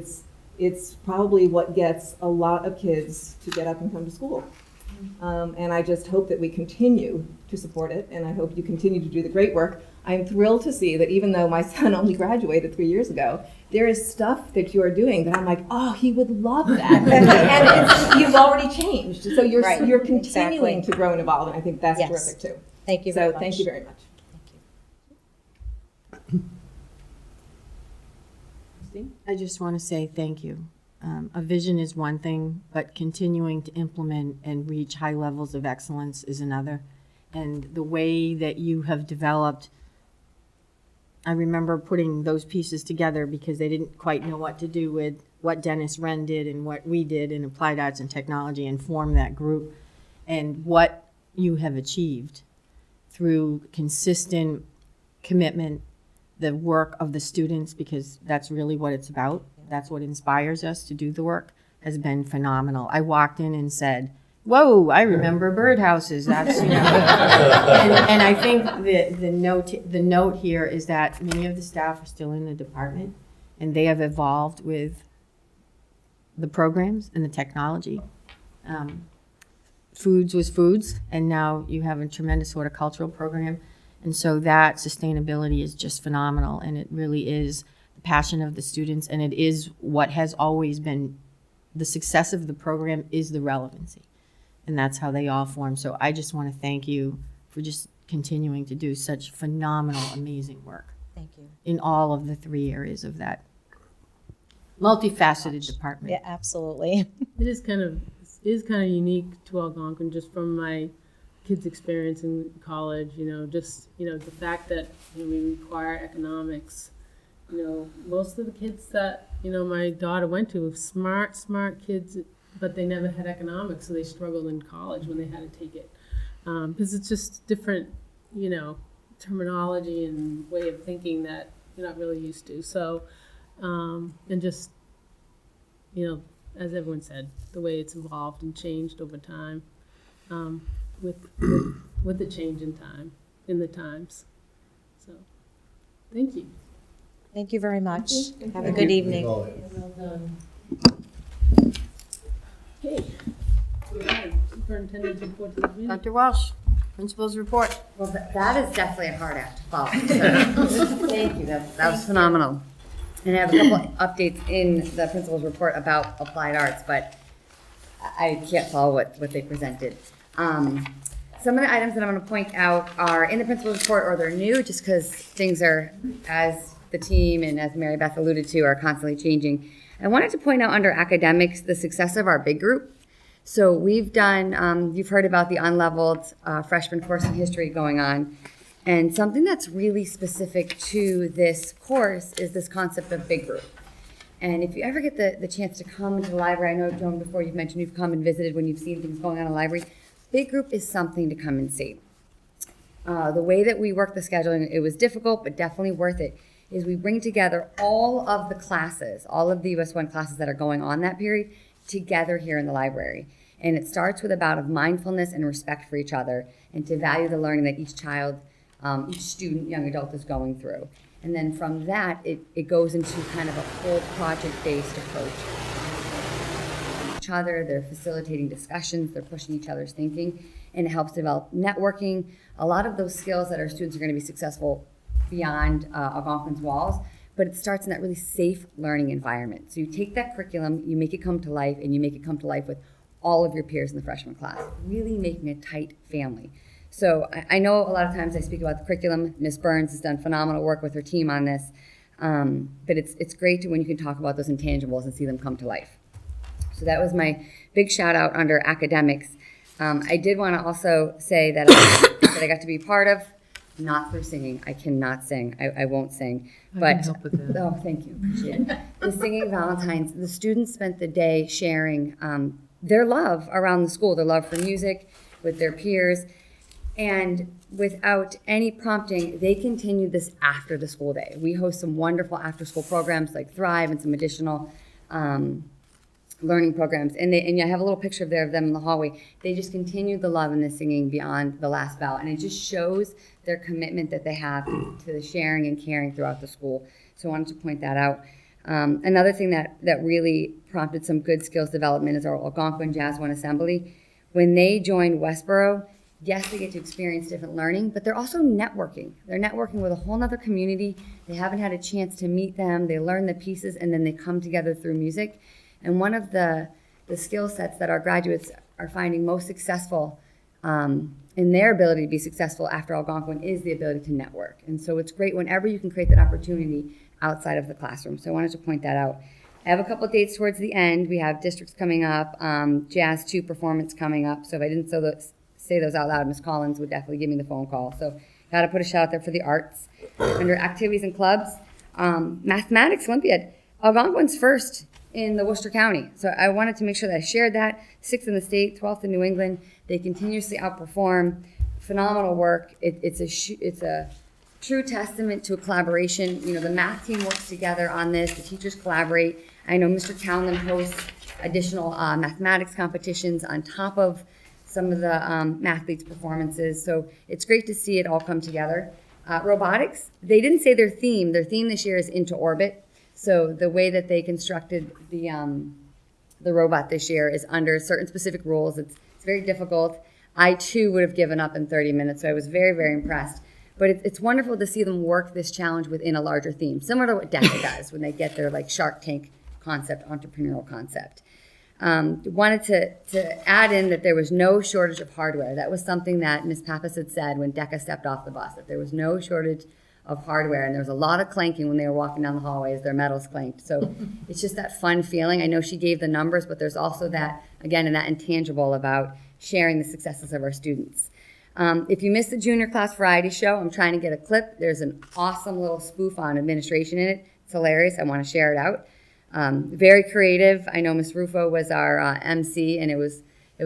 it's probably what gets a lot of kids to get up and come to school. And I just hope that we continue to support it, and I hope you continue to do the great work. I'm thrilled to see that even though my son only graduated 3 years ago, there is stuff that you are doing that I'm like, oh, he would love that. And you've already changed. So you're continuing to grow and evolve, and I think that's terrific too. Thank you very much. So thank you very much. I just want to say thank you. A vision is one thing, but continuing to implement and reach high levels of excellence is another. And the way that you have developed, I remember putting those pieces together because they didn't quite know what to do with what Dennis Wren did and what we did in Applied Arts and Technology and form that group, and what you have achieved through consistent commitment, the work of the students, because that's really what it's about. That's what inspires us to do the work, has been phenomenal. I walked in and said, whoa, I remember birdhouses. That's, and I think the note here is that many of the staff are still in the department, and they have evolved with the programs and the technology. Foods was foods, and now you have a tremendous horticultural program. And so that sustainability is just phenomenal, and it really is the passion of the students, and it is what has always been the success of the program is the relevancy. And that's how they all form. So I just want to thank you for just continuing to do such phenomenal, amazing work. Thank you. In all of the 3 areas of that multifaceted department. Yeah, absolutely. It is kind of unique to Algonquin, just from my kids' experience in college. The fact that we require economics. Most of the kids that my daughter went to were smart kids, but they never had economics, so they struggled in college when they had to take it, because it's just different, terminology and way of thinking that you're not really used to. So, and just, as everyone said, the way it's evolved and changed over time, with the change in the times. So, thank you. Thank you very much. Have a good evening. Well done. Okay. Superintendent's report to the committee. Dr. Walsh, principal's report. Well, that is definitely a hard act to follow. So, thank you. That was phenomenal. And I have a couple updates in the principal's report about applied arts, but I can't follow what they presented. Some of the items that I'm going to point out are in the principal's report, or they're new, just because things are, as the team and as Mary Beth alluded to, are constantly changing. I wanted to point out under academics the success of our big group. So we've done, you've heard about the unleveled freshman course in history going on. And something that's really specific to this course is this concept of big group. And if you ever get the chance to come into the library, I know, Joan, before you've mentioned you've come and visited when you've seen things going on in the library, big group is something to come and see. The way that we work the schedule, and it was difficult, but definitely worth it, is we bring together all of the classes, all of the US 1 classes that are going on that period, together here in the library. And it starts with a bout of mindfulness and respect for each other, and to value the learning that each child, each student, young adult is going through. And then from that, it goes into kind of a full project-based approach. Each other, they're facilitating discussions, they're pushing each other's thinking, and it helps develop networking. A lot of those skills that our students are going to be successful beyond Algonquin's walls, but it starts in that really safe learning environment. So you take that curriculum, you make it come to life, and you make it come to life with all of your peers in the freshman class, really making a tight family. So I know a lot of times I speak about the curriculum. Ms. Burns has done phenomenal work with her team on this. But it's great when you can talk about those intangibles and see them come to life. So that was my big shout out under academics. I did want to also say that I got to be part of, not through singing. I cannot sing. I won't sing. I can help with that. Oh, thank you. Appreciate it. The Singing Valentines, the students spent the day sharing their love around the school, their love for music with their peers. And without any prompting, they continued this after the school day. We host some wonderful after-school programs like Thrive and some additional learning programs. And I have a little picture of them in the hallway. They just continued the love and the singing beyond the last bell. And it just shows their commitment that they have to the sharing and caring throughout the school. So I wanted to point that out. Another thing that really prompted some good skills development is our Algonquin Jazz One Assembly. When they joined Westborough, yes, they get to experience different learning, but they're also networking. They're networking with a whole nother community. They haven't had a chance to meet them. They learn the pieces, and then they come together through music. And one of the skill sets that our graduates are finding most successful in their ability to be successful after Algonquin is the ability to network. And so it's great whenever you can create that opportunity outside of the classroom. So I wanted to point that out. I have a couple of dates towards the end. We have districts coming up, Jazz 2 performance coming up. So if I didn't say those out loud, Ms. Collins would definitely give me the phone call. So got to put a shout out there for the arts. Under activities and clubs, Mathematics Olympiad. Algonquin's first in the Worcester County. So I wanted to make sure that I shared that. 6th in the state, 12th in New England. They continuously outperform. Phenomenal work. It's a true testament to a collaboration. You know, the math team works together on this. The teachers collaborate. I know Mr. Townland hosts additional mathematics competitions on top of some of the mathletes' performances. So it's great to see it all come together. Robotics, they didn't say their theme. Their theme this year is Into Orbit. So the way that they constructed the robot this year is under certain specific rules. It's very difficult. I, too, would have given up in 30 minutes, so I was very, very impressed. But it's wonderful to see them work this challenge within a larger theme, similar to what DECA does when they get their like Shark Tank concept, entrepreneurial concept. Wanted to add in that there was no shortage of hardware. That was something that Ms. Pappas had said when DECA stepped off the bus, that there was no shortage of hardware, and there was a lot of clanking when they were walking down the hallways, their metals clanked. So it's just that fun feeling. I know she gave the numbers, but there's also that, again, and that intangible about sharing the successes of our students. If you missed the junior class variety show, I'm trying to get a clip. There's an awesome little spoof on administration in it. It's hilarious. I want to share it out. Very creative. I know Ms. Rufo was our MC, and it was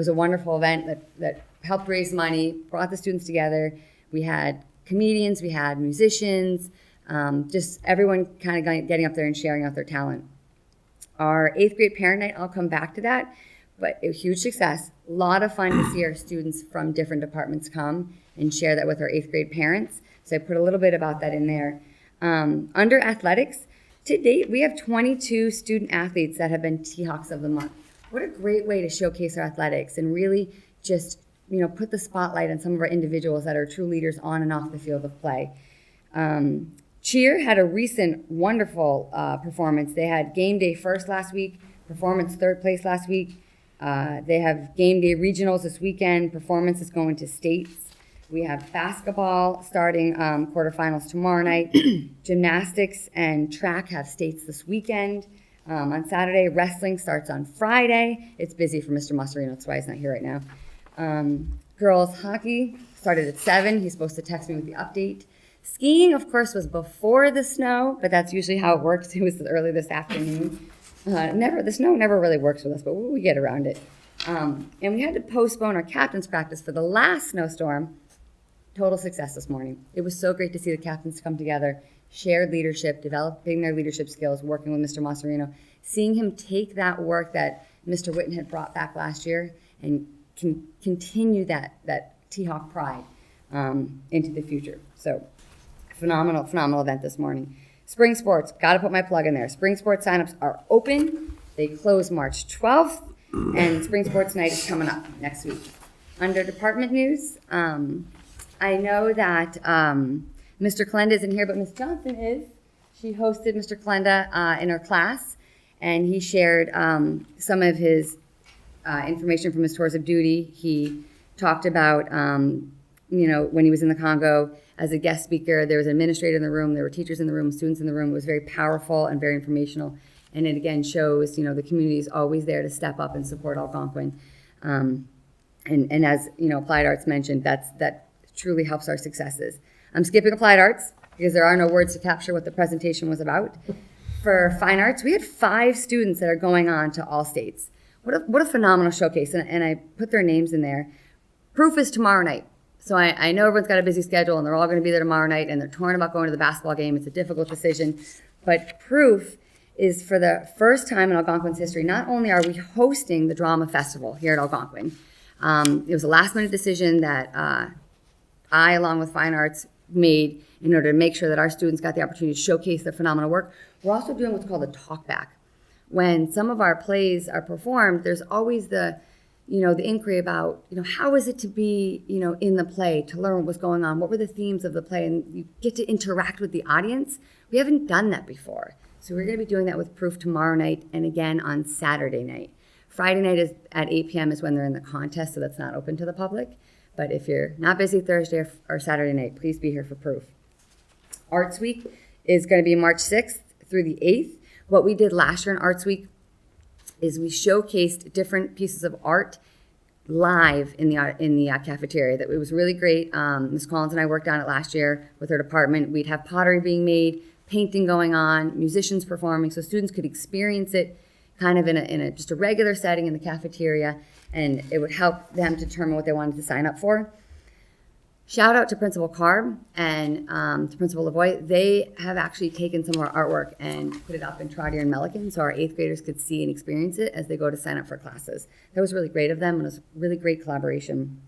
a wonderful event that helped raise money, brought the students together. We had comedians, we had musicians, just everyone kind of getting up there and sharing out their talent. Our 8th grade parent night, I'll come back to that, but a huge success. A lot of fun to see our students from different departments come and share that with our 8th grade parents. So I put a little bit about that in there. Under athletics, to date, we have 22 student athletes that have been T-Hawks of the Month. What a great way to showcase our athletics and really just put the spotlight on some of our individuals that are true leaders on and off the field of play. Cheer had a recent wonderful performance. They had game day first last week, performance third place last week. They have game day regionals this weekend. Performance is going to states. We have basketball starting quarterfinals tomorrow night. Gymnastics and track have states this weekend. On Saturday, wrestling starts on Friday. It's busy for Mr. Masserino, that's why he's not here right now. Girls hockey started at 7. He's supposed to text me with the update. Skiing, of course, was before the snow, but that's usually how it works. It was early this afternoon. The snow never really works with us, but we get around it. And we had to postpone our captain's practice for the last snowstorm. Total success this morning. It was so great to see the captains come together, shared leadership, developing their leadership skills, working with Mr. Masserino, seeing him take that work that Mr. Witten had brought back last year and continue that T-Hawk pride into the future. So phenomenal event this morning. Spring sports, got to put my plug in there. Spring sports signups are open. They close March 12th, and spring sports night is coming up next week. Under department news, I know that Mr. Kalenda isn't here, but Ms. Johnson is. She hosted Mr. Kalenda in her class, and he shared some of his information from his tours of duty. He talked about when he was in the Congo as a guest speaker. There was an administrator in the room, there were teachers in the room, students in the room. It was very powerful and very informational. And it again shows, the community is always there to step up and support Algonquin. And as, Applied Arts mentioned, that truly helps our successes. I'm skipping Applied Arts because there are no words to capture what the presentation was about. For Fine Arts, we had 5 students that are going on to All States. What a phenomenal showcase. And I put their names in there. Proof is tomorrow night. So I know everyone's got a busy schedule and they're all going to be there tomorrow night and they're torn about going to the basketball game. It's a difficult decision. But Proof is for the first time in Algonquin's history, not only are we hosting the Drama Festival here at Algonquin, it was a last minute decision that I, along with Fine Arts, made in order to make sure that our students got the opportunity to showcase their phenomenal work. We're also doing what's called a talkback. When some of our plays are performed, there's always the inquiry about, how is it to be, in the play, to learn what was going on, what were the themes of the play, and you get to interact with the audience. We haven't done that before. So we're going to be doing that with Proof tomorrow night and again on Saturday night. Friday night is at 8 p.m. is when they're in the contest, so that's not open to the public. But if you're not busy Thursday or Saturday night, please be here for Proof. Arts Week is going to be March 6th through the 8th. What we did last year in Arts Week is we showcased different pieces of art live in the cafeteria. That it was really great. Ms. Collins and I worked on it last year with her department. We'd have pottery being made, painting going on, musicians performing, so students could experience it kind of in a just a regular setting in the cafeteria, and it would help them determine what they wanted to sign up for. Shout out to Principal Carb and to Principal Lavoie. They have actually taken some of our artwork and put it up in Trotter and Milliken so our 8th graders could see and experience it as they go to sign up for classes. That was really great of them, and it was really great collaboration.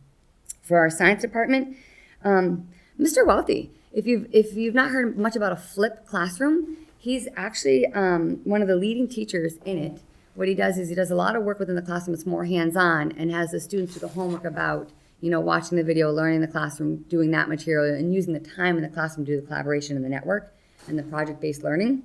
For our science department, Mr. Wealthy, if you've not heard much about a flipped classroom, he's actually one of the leading teachers in it. What he does is he does a lot of work within the classroom. It's more hands-on and has the students do the homework about watching the video, learning the classroom, doing that material, and using the time in the classroom to do the collaboration in the network and the project-based learning.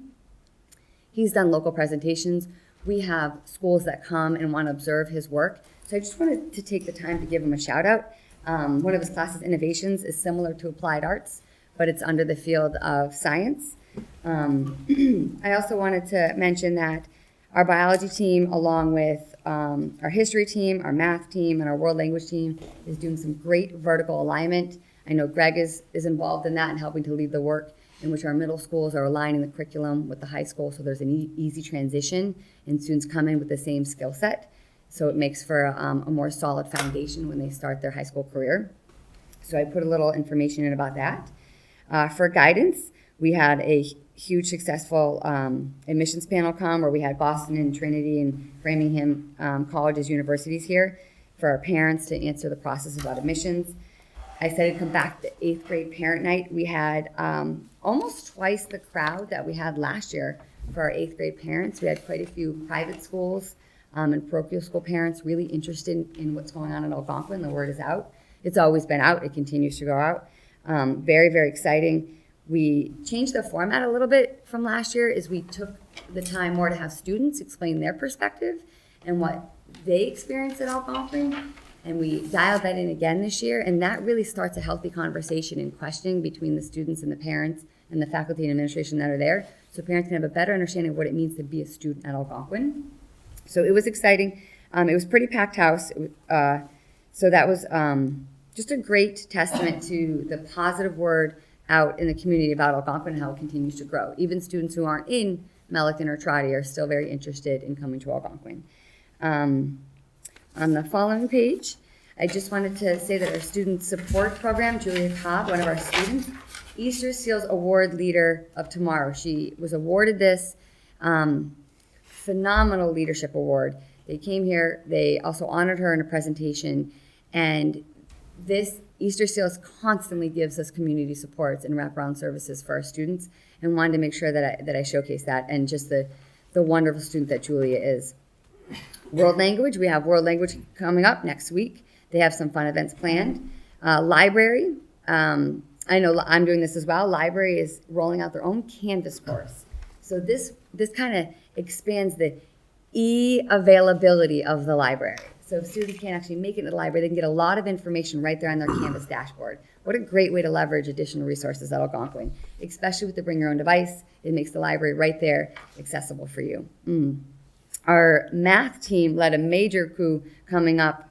He's done local presentations. We have schools that come and want to observe his work. So I just wanted to take the time to give him a shout out. One of his classes, Innovations, is similar to Applied Arts, but it's under the field of science. I also wanted to mention that our biology team, along with our history team, our math team, and our world language team, is doing some great vertical alignment. I know Greg is involved in that and helping to lead the work in which our middle schools are aligning the curriculum with the high school, so there's an easy transition and students come in with the same skill set. So it makes for a more solid foundation when they start their high school career. So I put a little information in about that. For guidance, we had a huge successful admissions panel come where we had Boston and Trinity and Framingham colleges, universities here for our parents to answer the process about admissions. I said I'd come back to 8th grade parent night. We had almost twice the crowd that we had last year for our 8th grade parents. We had quite a few private schools and parochial school parents really interested in what's going on in Algonquin. The word is out. It's always been out. It continues to go out. Very, very exciting. We changed the format a little bit from last year is we took the time more to have students explain their perspective and what they experienced at Algonquin. And we dialed that in again this year. And that really starts a healthy conversation and questioning between the students and the parents and the faculty and administration that are there. So parents can have a better understanding of what it means to be a student at Algonquin. So it was exciting. It was pretty packed house. So that was just a great testament to the positive word out in the community about Algonquin and how it continues to grow. Even students who aren't in Milliken or Trotty are still very interested in coming to Algonquin. On the following page, I just wanted to say that our student support program, Julia Cobb, one of our students, Easter Seals Award Leader of Tomorrow. She was awarded this phenomenal leadership award. They came here, they also honored her in a presentation, and this Easter Seals constantly gives us community supports and wraparound services for our students, and wanted to make sure that I showcase that and just the wonderful student that Julia is. World Language, we have World Language coming up next week. They have some fun events planned. Library, I know I'm doing this as well. Library is rolling out their own Canvas course. So this kind of expands the availability of the library. So if students can't actually make it to the library, they can get a lot of information right there on their Canvas dashboard. What a great way to leverage additional resources at Algonquin, especially with the bring your own device. It makes the library right there accessible for you. Our math team led a major coup coming up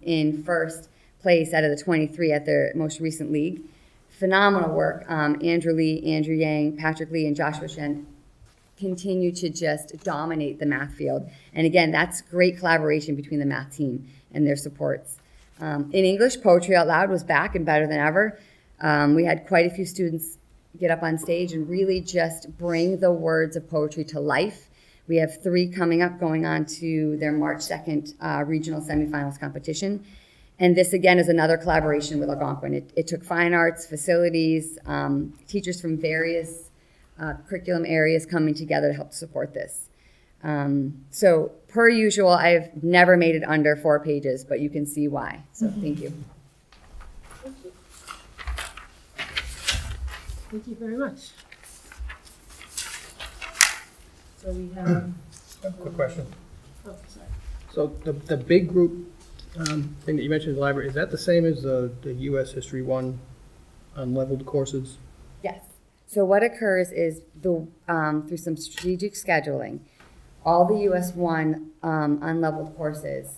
in first place out of the 23 at their most recent league. Phenomenal work. Andrew Lee, Andrew Yang, Patrick Lee, and Joshua Shen continue to just dominate the math field. And again, that's great collaboration between the math team and their supports. In English, Poetry Out Loud was back and better than ever. We had quite a few students get up on stage and really just bring the words of poetry to life. We have 3 coming up, going on to their March 2nd regional semifinals competition. And this, again, is another collaboration with Algonquin. It took fine arts, facilities, teachers from various curriculum areas coming together to help support this. So per usual, I've never made it under 4 pages, but you can see why. So thank you. Thank you very much. So we have. Quick question. Oh, sorry. So the big group thing that you mentioned in the library, is that the same as the U.S. History 1 unleveled courses? Yes. So what occurs is through some strategic scheduling, all the US 1 unleveled courses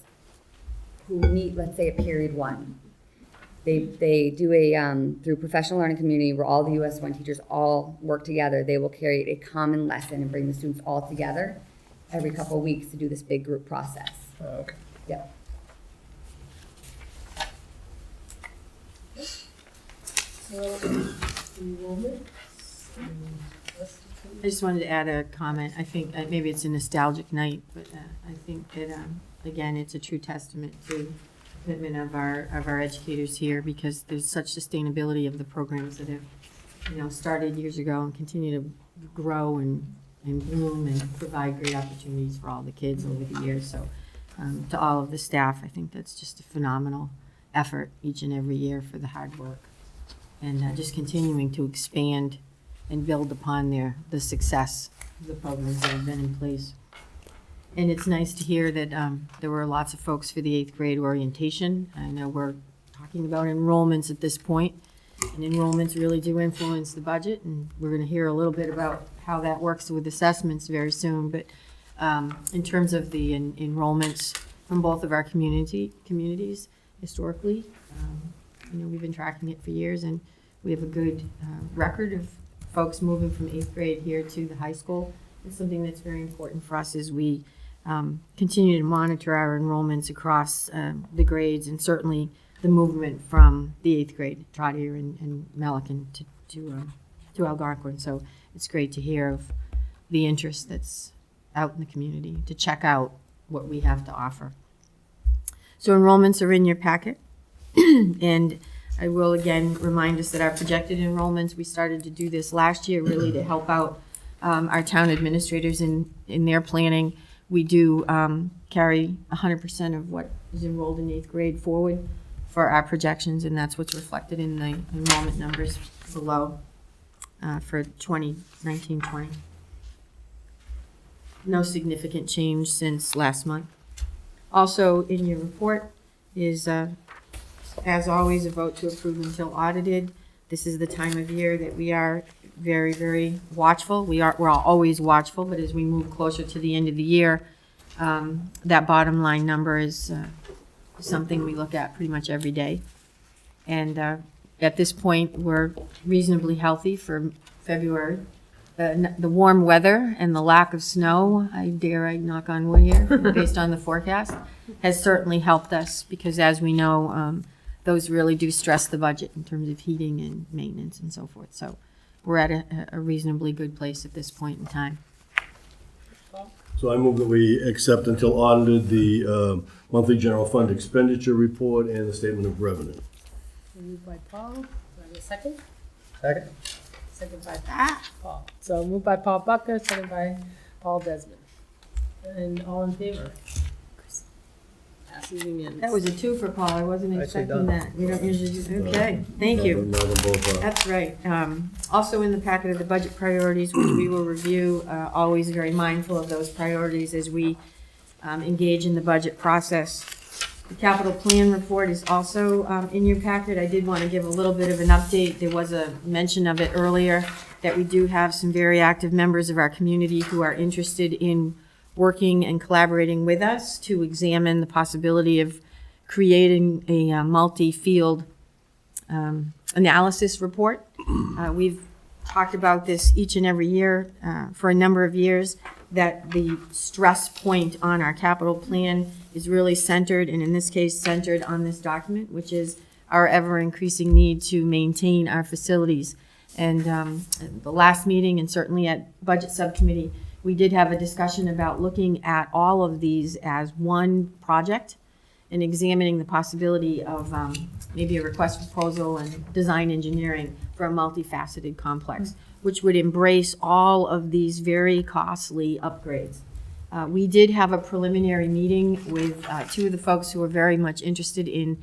who meet, let's say, at period 1, they do a, through professional learning community where all the US 1 teachers all work together, they will create a common lesson and bring the students all together every couple of weeks to do this big group process. Okay. Yep. So, enrollment. I just wanted to add a comment. I think maybe it's a nostalgic night, but I think that, again, it's a true testament to the commitment of our educators here, because there's such sustainability of the programs that have, started years ago and continue to grow and bloom and provide great opportunities for all the kids over the years. So to all of the staff, I think that's just a phenomenal effort each and every year for the hard work. And just continuing to expand and build upon the success of the programs that have been in place. And it's nice to hear that there were lots of folks for the 8th grade orientation. I know we're talking about enrollments at this point, and enrollments really do influence the budget, and we're going to hear a little bit about how that works with assessments very soon. But in terms of the enrollments from both of our communities historically, we've been tracking it for years, and we have a good record of folks moving from 8th grade here to the high school. It's something that's very important for us as we continue to monitor our enrollments across the grades, and certainly the movement from the 8th grade, Trotter and Melican, to Algonquin. So it's great to hear of the interest that's out in the community to check out what we have to offer. So enrollments are in your packet. And I will again remind us that our projected enrollments, we started to do this last year really to help out our town administrators in their planning. We do carry 100% of what is enrolled in 8th grade forward for our projections, and that's what's reflected in the enrollment numbers below for 2019-20. No significant change since last month. Also in your report is as always, a vote to approve until audited. This is the time of year that we are very, very watchful. We're always watchful, but as we move closer to the end of the year, that bottom line number is something we look at pretty much every day. And at this point, we're reasonably healthy for February. The warm weather and the lack of snow, I knock on wood here, based on the forecast, has certainly helped us, because as we know, those really do stress the budget in terms of heating and maintenance and so forth. So we're at a reasonably good place at this point in time. So I move that we accept until audited the monthly general fund expenditure report and the statement of revenue. Moved by Paul. Do I have a second? Second. Second by Paul. So moved by Paul Bucker, second by Paul Desmond. And all in favor? Passes unanimously. That was a 2 for Paul. I wasn't Nicely expecting done. that. We don't usually do. Okay, thank you. Now them both are. That's right. Also in the packet of the budget priorities, which we will review, always very mindful of those priorities as we engage in the budget process. The capital plan report is also in your packet. I did want to give a little bit of an update. There was a mention of it earlier that we do have some very active members of our community who are interested in working and collaborating with us to examine the possibility of creating a multi-field analysis report. We've talked about this each and every year for a number of years, that the stress point on our capital plan is really centered, and in this case, centered on this document, which is our ever-increasing need to maintain our facilities. And the last meeting, and certainly at Budget Subcommittee, we did have a discussion about looking at all of these as one project and examining the possibility of maybe a request for proposal and design engineering for a multifaceted complex, which would embrace all of these very costly upgrades. We did have a preliminary meeting with two of the folks who were very much interested in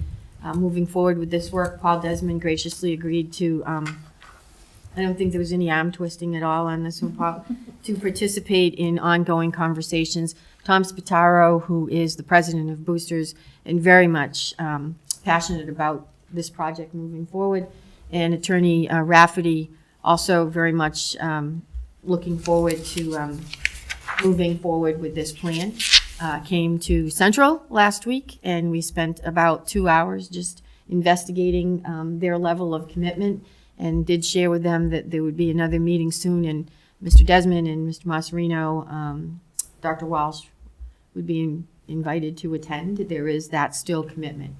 moving forward with this work. Paul Desmond graciously agreed to, I don't think there was any arm twisting at all on this one, Paul, to participate in ongoing conversations. Tom Spataro, who is the president of Boosters and very much passionate about this project moving forward, and Attorney Rafferty, also very much looking forward to moving forward with this plan. Came to Central last week, and we spent about 2 hours just investigating their level of commitment, and did share with them that there would be another meeting soon, and Mr. Desmond and Mr. Masserino, Dr. Walsh would be invited to attend. There is that still commitment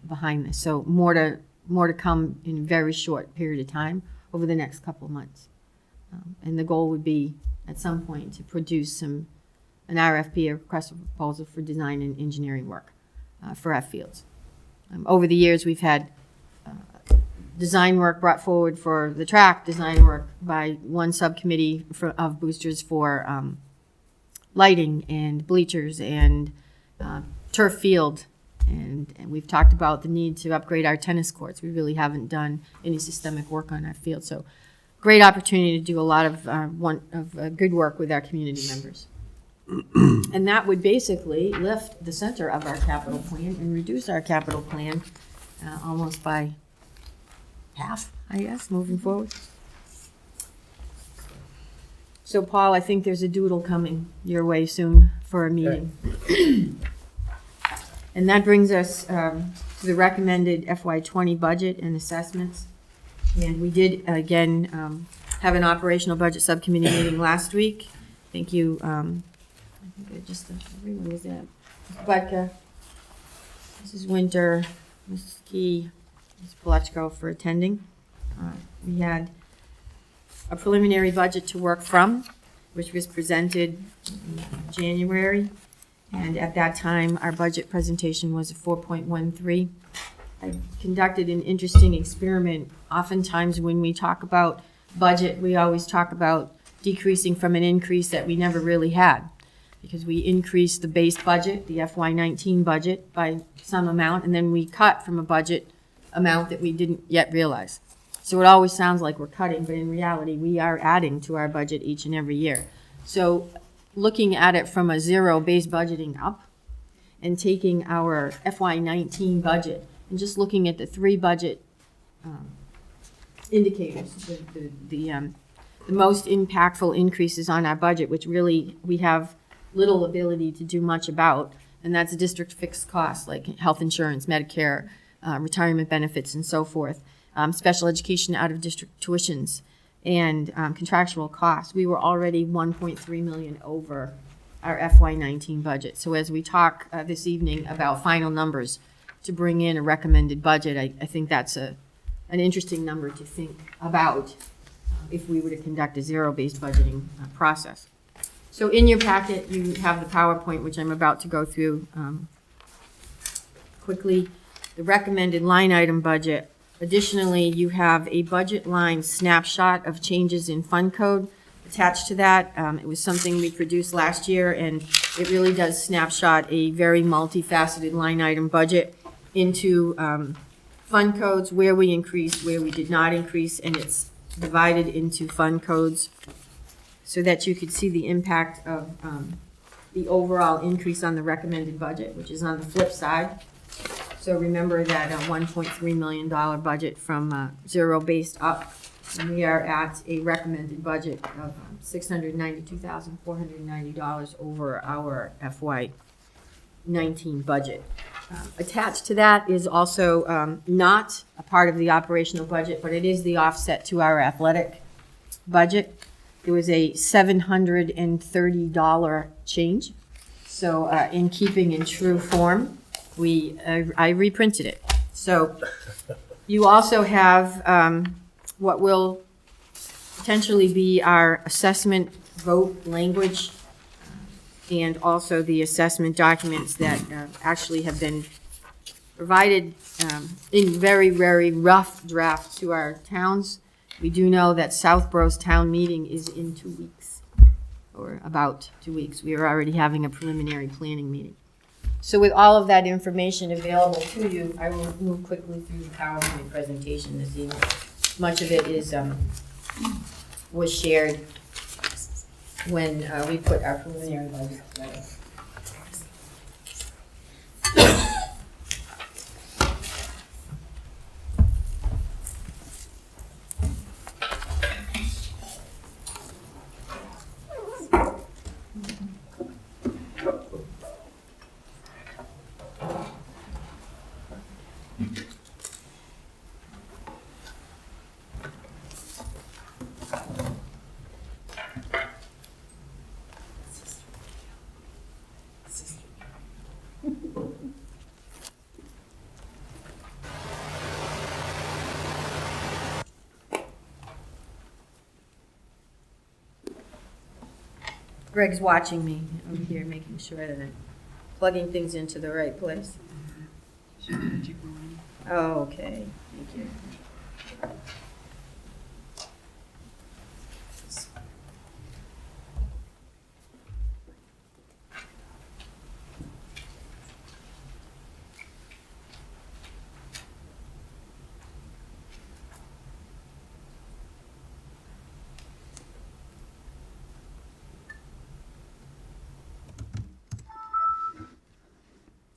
behind this. So more to come in a very short period of time over the next couple of months. And the goal would be at some point to produce an RFP, a request for proposal for design and engineering work for our fields. Over the years, we've had design work brought forward for the track, design work by one subcommittee of boosters for lighting and bleachers and turf field. And we've talked about the need to upgrade our tennis courts. We really haven't done any systemic work on our field. So great opportunity to do a lot of good work with our community members. And that would basically lift the center of our capital plan and reduce our capital plan almost by half, I guess, moving forward. So Paul, I think there's a doodle coming your way soon for a meeting. Okay. And that brings us to the recommended FY20 budget and assessments. And we did, again, have an operational budget subcommittee meeting last week. Thank you. I think everyone was there. Mr. Budka, Mrs. Winter, Mrs. Key, Ms. Polechko for attending. We had a preliminary budget to work from, which was presented in January. And at that time, our budget presentation was a 4.13. I conducted an interesting experiment. Oftentimes when we talk about budget, we always talk about decreasing from an increase that we never really had, because we increased the base budget, the FY19 budget, by some amount, and then we cut from a budget amount that we didn't yet realize. So it always sounds like we're cutting, but in reality, we are adding to our budget each and every year. So looking at it from a zero base budgeting up and taking our FY19 budget and just looking at the three budget indicators, the most impactful increases on our budget, which really we have little ability to do much about, and that's district fixed costs like health insurance, Medicare, retirement benefits, and so forth, special education out of district tuitions, and contractual costs. We were already 1.3 million over our FY19 budget. So as we talk this evening about final numbers to bring in a recommended budget, I think that's an interesting number to think about if we were to conduct a zero-based budgeting process. So in your packet, you have the PowerPoint, which I'm about to go through quickly, the recommended line item budget. Additionally, you have a budget line snapshot of changes in fund code attached to that. It was something we produced last year, and it really does snapshot a very multifaceted line item budget into fund codes, where we increased, where we did not increase, and it's divided into fund codes so that you could see the impact of the overall increase on the recommended budget, which is on the flip side. So remember that $1.3 million budget from zero-based up, and we are at a recommended budget of $692,490 over our FY19 budget. Attached to that is also not a part of the operational budget, but it is the offset to our athletic budget. There was a $730 change. So in keeping in true form, I reprinted it. So you also have what will potentially be our assessment vote language and also the assessment documents that actually have been provided in very, very rough draft to our towns. We do know that Southborough's town meeting is in 2 weeks, or about 2 weeks. We are already having a preliminary planning meeting. So with all of that information available to you, I will move quickly through the PowerPoint presentation this evening. Much of it was shared when we put our preliminary budget together. Greg's watching me over here, making sure that I'm plugging things into the right place. Okay, thank you.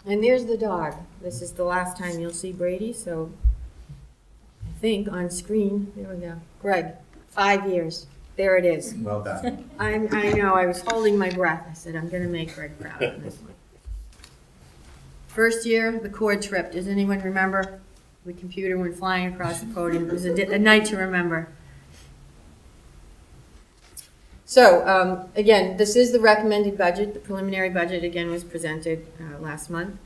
And there's the dog. This is the last time you'll see Brady, so I think on screen, there we go. Greg, 5 years. There it is. Well done. I know, I was holding my breath. I said, I'm gonna make Greg proud on this one. First year, the cord tripped. Does anyone remember? The computer went flying across the podium. It was a night to remember. So, again, this is the recommended budget. The preliminary budget, again, was presented last month.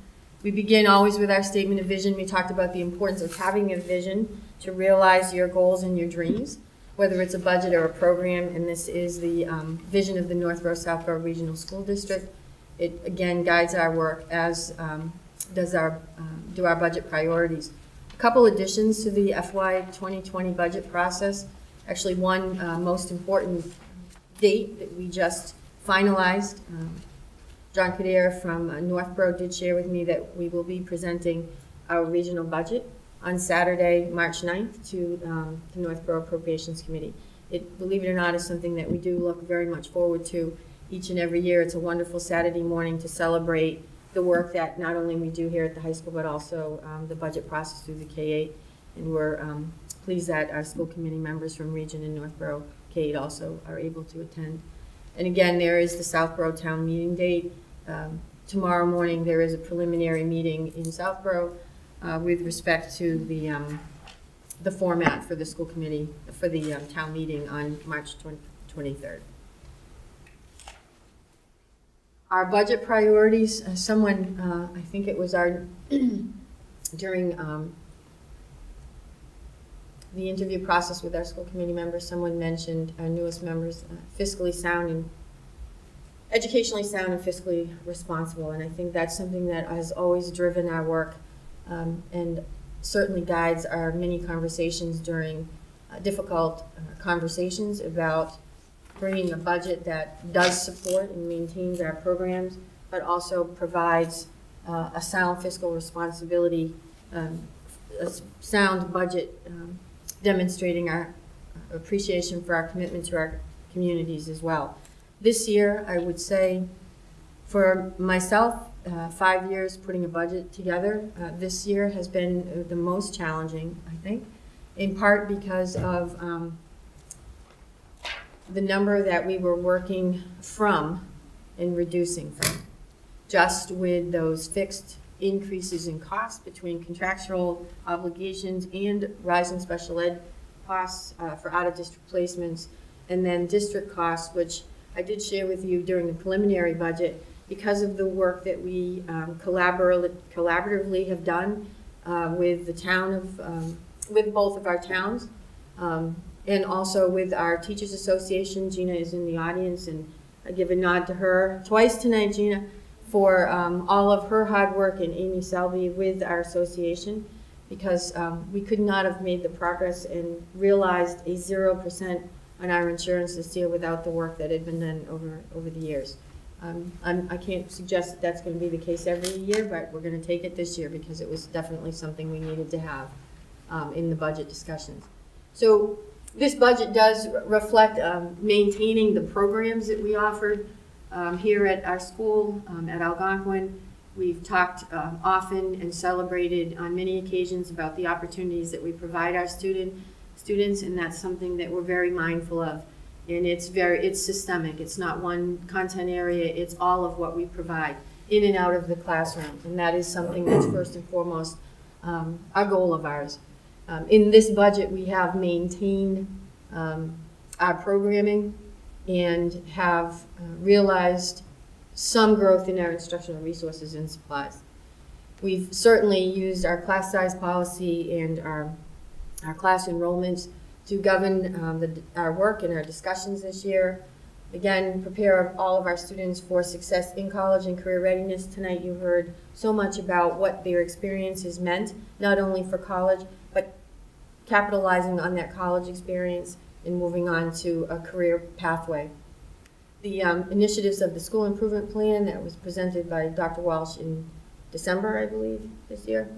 We begin always with our statement of vision. We talked about the importance of having a vision to realize your goals and your dreams, whether it's a budget or a program, and this is the vision of the Northborough-Southborough Regional School District. It, again, guides our work, as do our budget priorities. A couple additions to the FY 2020 budget process. Actually, one most important date that we just finalized. John Kadir from Northborough did share with me that we will be presenting our regional budget on Saturday, March 9th to the Northborough Appropriations Committee. It, believe it or not, is something that we do look very much forward to each and every year. It's a wonderful Saturday morning to celebrate the work that not only we do here at the high school, but also the budget process through the K-8. And we're pleased that our school committee members from Region and Northborough K-8 also are able to attend. And again, there is the Southborough town meeting date. Tomorrow morning, there is a preliminary meeting in Southborough with respect to the format for the school committee, for the town meeting on March 23rd. Our budget priorities, someone, I think it was during the interview process with our school committee members, someone mentioned our newest members, fiscally sound and educationally sound and fiscally responsible. And I think that's something that has always driven our work and certainly guides our many conversations during difficult conversations about bringing a budget that does support and maintains our programs, but also provides a sound fiscal responsibility, a sound budget demonstrating our appreciation for our commitment to our communities as well. This year, I would say For myself, 5 years putting a budget together, this year has been the most challenging, I think, in part because of the number that we were working from and reducing from. Just with those fixed increases in costs between contractual obligations and rising special ed costs for out-of-district placements, and then district costs, which I did share with you during the preliminary budget, because of the work that we collaboratively have done with the town of, with both of our towns, and also with our Teachers Association. Gina is in the audience, and I give a nod to her twice tonight, Gina, for all of her hard work, and Amy Selby with our association, because we could not have made the progress and realized a 0% on our insurance this year without the work that had been done over the years. I can't suggest that that's going to be the case every year, but we're going to take it this year because it was definitely something we needed to have in the budget discussions. So this budget does reflect maintaining the programs that we offered here at our school at Algonquin. We've talked often and celebrated on many occasions about the opportunities that we provide our students, and that's something that we're very mindful of. And it's systemic. It's not one content area. It's all of what we provide in and out of the classroom. And that is something that's first and foremost a goal of ours. In this budget, we have maintained our programming and have realized some growth in our instructional resources and supplies. We've certainly used our class size policy and our class enrollments to govern our work and our discussions this year. Again, prepare all of our students for success in college and career readiness. Tonight you heard so much about what their experiences meant, not only for college, but capitalizing on that college experience and moving on to a career pathway. The initiatives of the school improvement plan that was presented by Dr. Walsh in December, I believe, this year.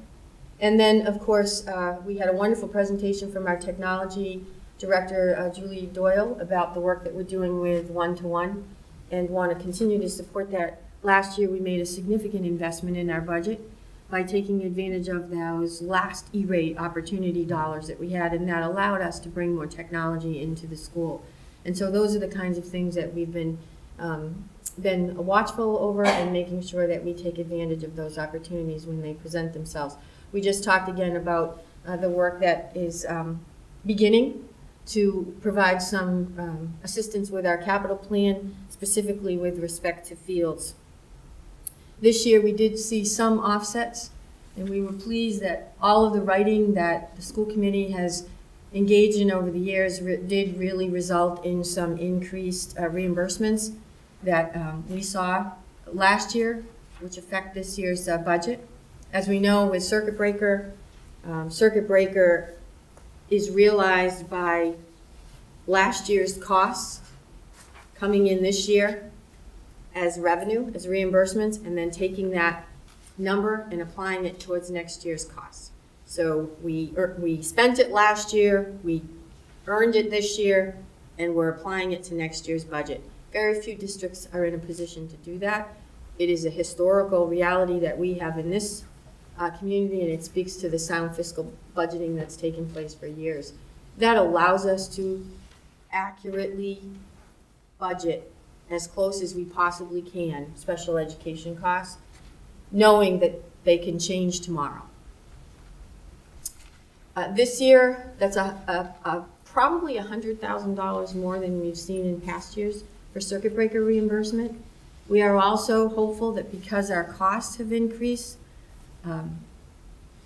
And then, of course, we had a wonderful presentation from our technology director, Julie Doyle, about the work that we're doing with one-to-one, and want to continue to support that. Last year, we made a significant investment in our budget by taking advantage of those last E-rate opportunity dollars that we had, and that allowed us to bring more technology into the school. And so those are the kinds of things that we've been watchful over, and making sure that we take advantage of those opportunities when they present themselves. We just talked again about the work that is beginning to provide some assistance with our capital plan, specifically with respect to fields. This year we did see some offsets, and we were pleased that all of the writing that the school committee has engaged in over the years did really result in some increased reimbursements that we saw last year, which affect this year's budget. As we know, with circuit breaker is realized by last year's costs coming in this year as revenue, as reimbursements, and then taking that number and applying it towards next year's costs. So we spent it last year, we earned it this year, and we're applying it to next year's budget. Very few districts are in a position to do that. It is a historical reality that we have in this community, and it speaks to the sound fiscal budgeting that's taken place for years. That allows us to accurately budget as close as we possibly can special education costs, knowing that they can change tomorrow. This year, that's probably $100,000 more than we've seen in past years for circuit breaker reimbursement. We are also hopeful that because our costs have increased,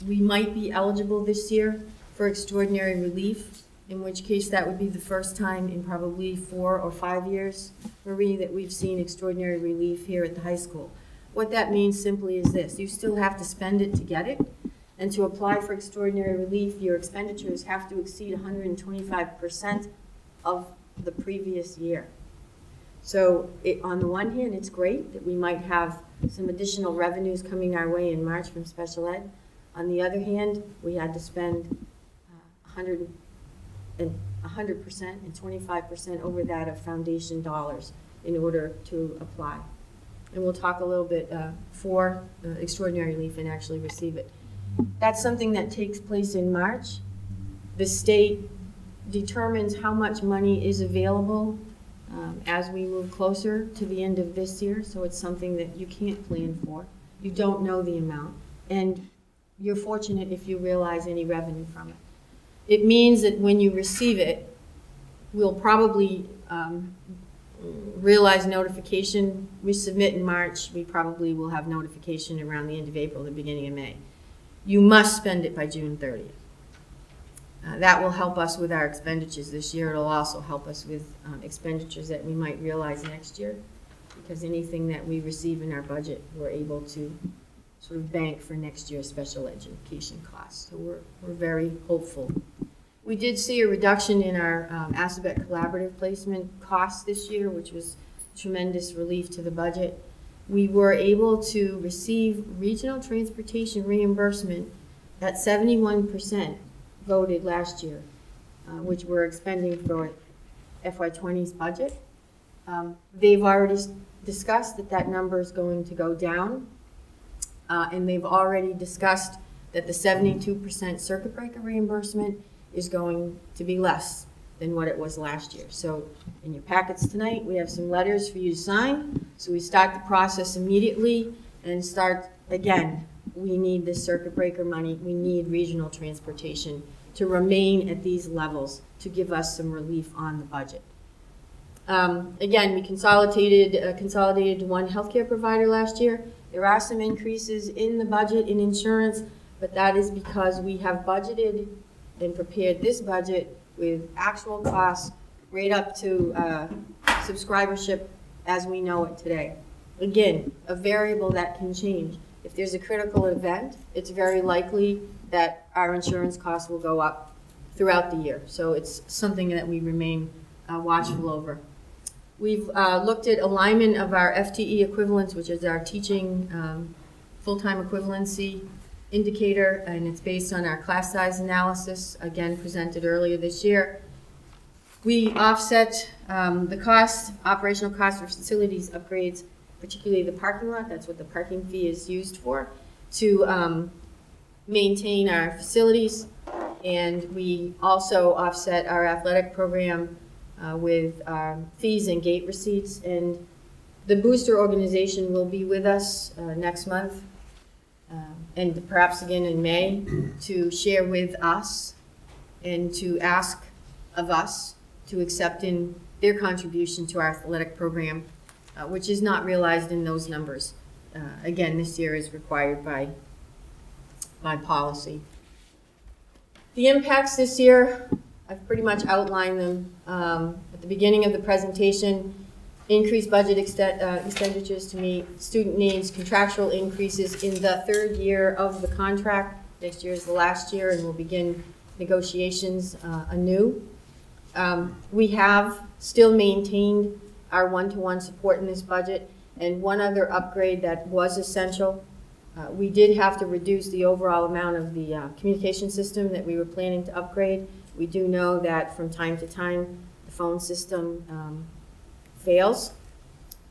we might be eligible this year for extraordinary relief, in which case that would be the first time in probably 4 or 5 years, Marie, that we've seen extraordinary relief here at the high school. What that means simply is this: you still have to spend it to get it, and to apply for extraordinary relief, your expenditures have to exceed 125% of the previous year. So on the one hand, it's great that we might have some additional revenues coming our way in March from special ed. On the other hand, we had to spend 100% and 25% over that of foundation dollars in order to apply. and we'll talk a little bit for extraordinary relief and actually receive it. That's something that takes place in March. The state determines how much money is available as we move closer to the end of this year, so it's something that you can't plan for. You don't know the amount, and you're fortunate if you realize any revenue from it. It means that when you receive it, we'll probably realize notification. We submit in March, we probably will have notification around the end of April, the beginning of May. You must spend it by June 30th. That will help us with our expenditures this year. It'll also help us with expenditures that we might realize next year, because anything that we receive in our budget, we're able to sort of bank for next year's special education costs. So we're very hopeful. We did see a reduction in our Assabet Collaborative placement costs this year, which was tremendous relief to the budget. We were able to receive regional transportation reimbursement at 71% voted last year, which we're expending for FY20's budget. They've already discussed that that number is going to go down, and they've already discussed that the 72% circuit breaker reimbursement is going to be less than what it was last year. So in your packets tonight, we have some letters for you to sign. So we start the process immediately and start again. We need this circuit breaker money. We need regional transportation to remain at these levels to give us some relief on the budget. Again, we consolidated to one healthcare provider last year. There are some increases in the budget in insurance, but that is because we have budgeted and prepared this budget with actual costs right up to subscribership as we know it today. Again, a variable that can change. If there's a critical event, it's very likely that our insurance costs will go up throughout the year. So it's something that we remain watchful over. We've looked at alignment of our FTE equivalents, which is our teaching full-time equivalency indicator, and it's based on our class size analysis, again presented earlier this year. We offset the cost, operational costs for facilities upgrades, particularly the parking lot. That's what the parking fee is used for, to maintain our facilities. And we also offset our athletic program with fees and gate receipts. And the booster organization will be with us next month and perhaps again in May to share with us and to ask of us to accept in their contribution to our athletic program, which is not realized in those numbers. Again, this year is required by policy. The impacts this year, I've pretty much outlined them at the beginning of the presentation. Increased budget expenditures to meet student needs, contractual increases in the third year of the contract. Next year is the last year, and we'll begin negotiations anew. We have still maintained our one-to-one support in this budget, and one other upgrade that was essential. We did have to reduce the overall amount of the communication system that we were planning to upgrade. We do know that from time to time the phone system fails,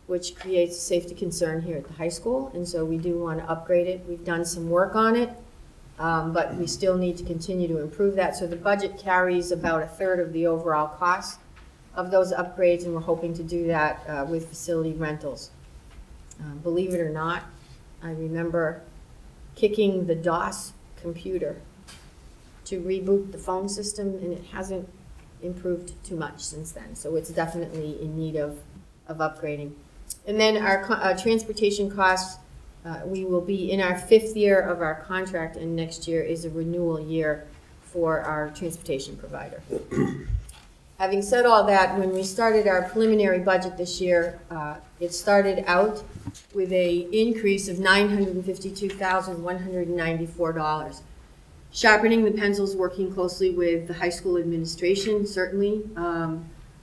which creates a safety concern here at the high school, and so we do want to upgrade it. We've done some work on it, but we still need to continue to improve that. So the budget carries about a third of the overall cost of those upgrades, and we're hoping to do that with facility rentals. Believe it or not, I remember kicking the DOS computer to reboot the phone system, and it hasn't improved too much since then. So it's definitely in need of upgrading. And then our transportation costs, we will be in our 5th year of our contract, and next year is a renewal year for our transportation provider. Having said all that, when we started our preliminary budget this year, it started out with an increase of $952,194. Sharpening the pencils, working closely with the high school administration, certainly.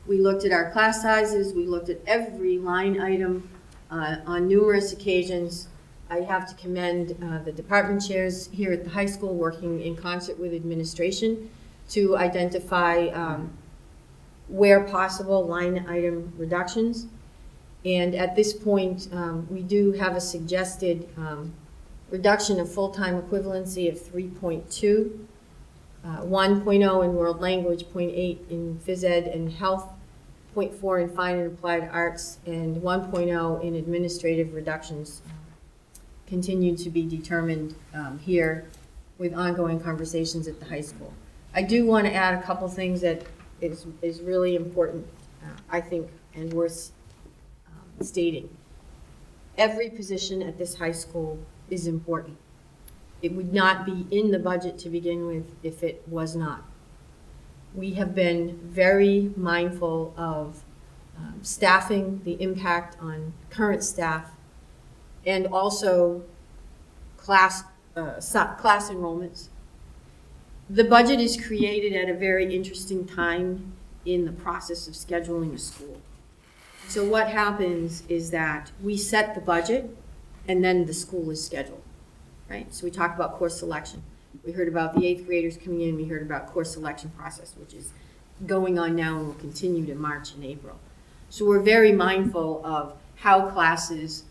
We looked at our class sizes. We looked at every line item on numerous occasions. I have to commend the department chairs here at the high school working in concert with administration to identify where possible line item reductions. And at this point, we do have a suggested reduction of full-time equivalency of 3.2, 1.0 in world language, 0.8 in phys ed and health, 0.4 in fine and applied arts, and 1.0 in administrative reductions continue to be determined here with ongoing conversations at the high school. I do want to add a couple things that is really important, I think, and worth stating. Every position at this high school is important. It would not be in the budget to begin with if it was not. We have been very mindful of staffing, the impact on current staff, and also class enrollments. The budget is created at a very interesting time in the process of scheduling a school. So what happens is that we set the budget and then the school is scheduled, right? So we talk about course selection. We heard about the 8th graders coming in. We heard about course selection process, which is going on now and will continue to March and April. So we're very mindful of how classes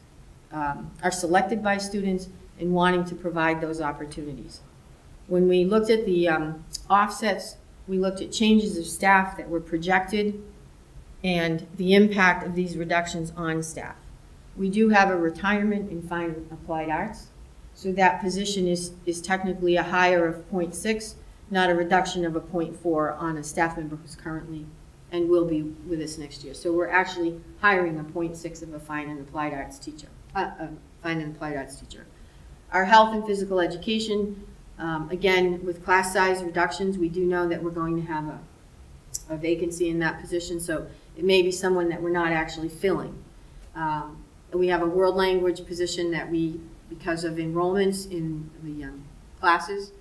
are selected by students and wanting to provide those opportunities. When we looked at the offsets, we looked at changes of staff that were projected and the impact of these reductions on staff. We do have a retirement in fine and applied arts, so that position is technically a hire of 0.6, not a reduction of a 0.4 on a staff member who's currently and will be with us next year. So we're actually hiring a 0.6 of a fine and applied arts teacher, Our health and physical education, again, with class size reductions, we do know that we're going to have a vacancy in that position, so it may be someone that we're not actually filling. We have a world language position that we, because of enrollments in the classes,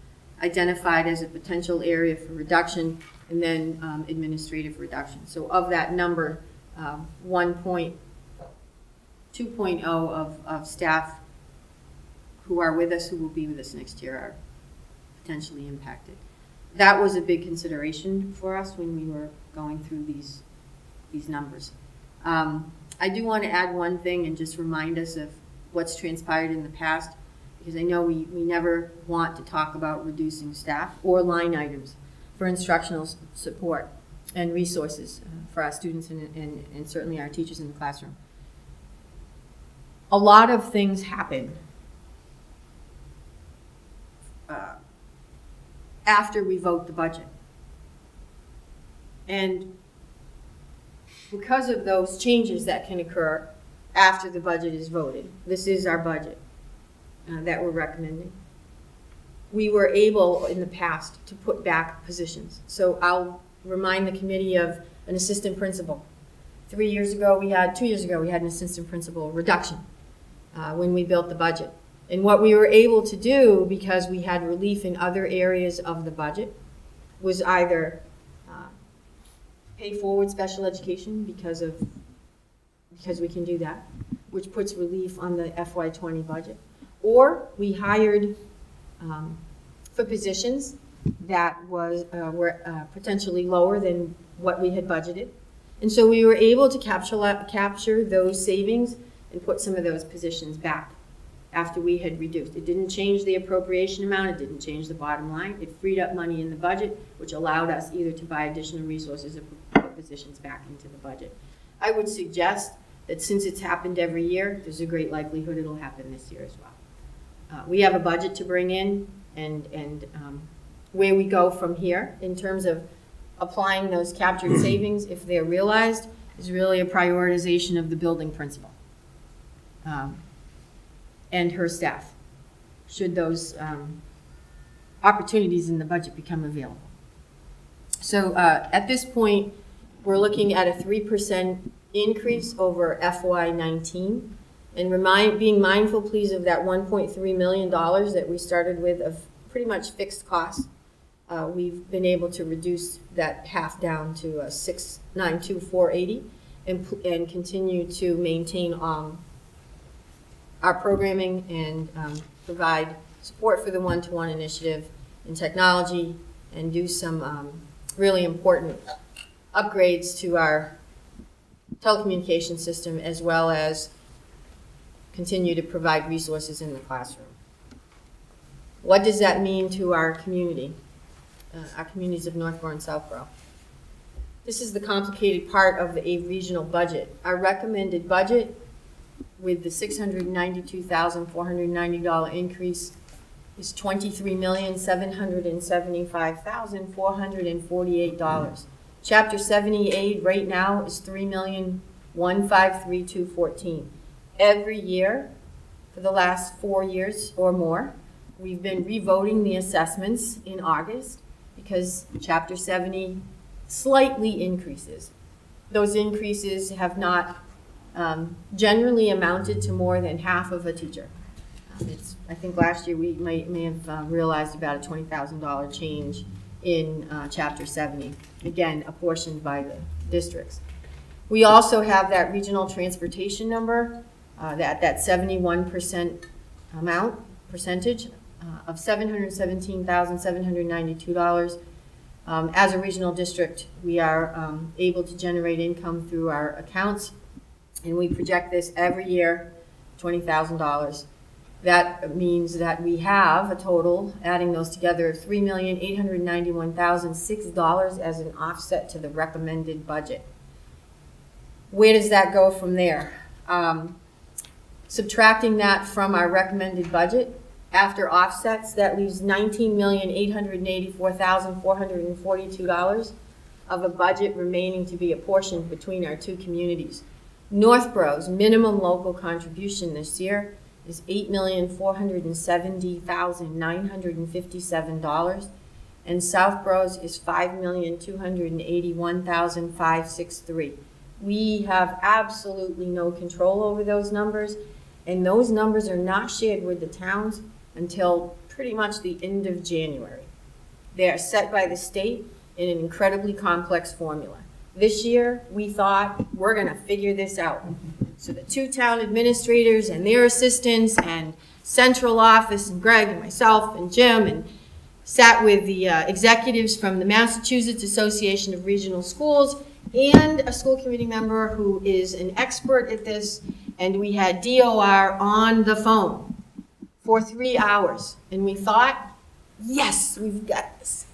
identified as a potential area for reduction, and then administrative reduction. So of that number, 2.0 of staff who are with us, who will be with us next year, are potentially impacted. That was a big consideration for us when we were going through these numbers. I do want to add one thing and just remind us of what's transpired in the past, because I know we never want to talk about reducing staff or line items for instructional support and resources for our students and certainly our teachers in the classroom. A lot of things happen after we vote the budget. And because of those changes that can occur after the budget is voted, this is our budget that we're recommending, we were able in the past to put back positions. So I'll remind the committee of an assistant principal. 2 years ago, we had an assistant principal reduction when we built the budget. And what we were able to do, because we had relief in other areas of the budget, was either pay forward special education because we can do that, which puts relief on the FY20 budget, or we hired for positions that were potentially lower than what we had budgeted. And so we were able to capture those savings and put some of those positions back after we had reduced. It didn't change the appropriation amount, it didn't change the bottom line. It freed up money in the budget, which allowed us either to buy additional resources or put positions back into the budget. I would suggest that since it's happened every year, there's a great likelihood it'll happen this year as well. We have a budget to bring in, and where we go from here in terms of applying those captured savings, if they're realized, is really a prioritization of the building principal and her staff, should those opportunities in the budget become available. So at this point, we're looking at a 3% increase over FY19, and being mindful, please, of that $1.3 million that we started with of pretty much fixed costs. We've been able to reduce that half down to $692,480 and continue to maintain our programming and provide support for the one-to-one initiative in technology and do some really important upgrades to our telecommunication system, as well as continue to provide resources in the classroom. What does that mean to our community, our communities of Northborough and Southborough? This is the complicated part of the regional budget. Our recommended budget, with the $692,490 increase, is $23,775,448. Chapter 70 aid right now is $3,153,214. Every year, for the last 4 years or more, we've been revoting the assessments in August because Chapter 70 slightly increases. Those increases have not generally amounted to more than half of a teacher. I think last year we may have realized about a $20,000 change in Chapter 70, again, apportioned by the districts. We also have that regional transportation number, that 71% percentage of $717,792. As a regional district, we are able to generate income through our accounts, and we project this every year, $20,000. That means that we have a total, adding those together, of $3,891,006 as an offset to the recommended budget. Where does that go from there? Subtracting that from our recommended budget, after offsets, that leaves $19,884,442 of a budget remaining to be apportioned between our two communities. Northborough's minimum local contribution this year is $8,470,957, and Southborough's is $5,281,563. We have absolutely no control over those numbers, and those numbers are not shared with the towns until pretty much the end of January. They are set by the state in an incredibly complex formula. This year, we thought, we're gonna figure this out. So the two town administrators and their assistants and central office and Greg and myself and Jim and sat with the executives from the Massachusetts Association of Regional Schools and a school committee member who is an expert at this, and we had DOR on the phone for 3 hours, and we thought, yes, we've got this.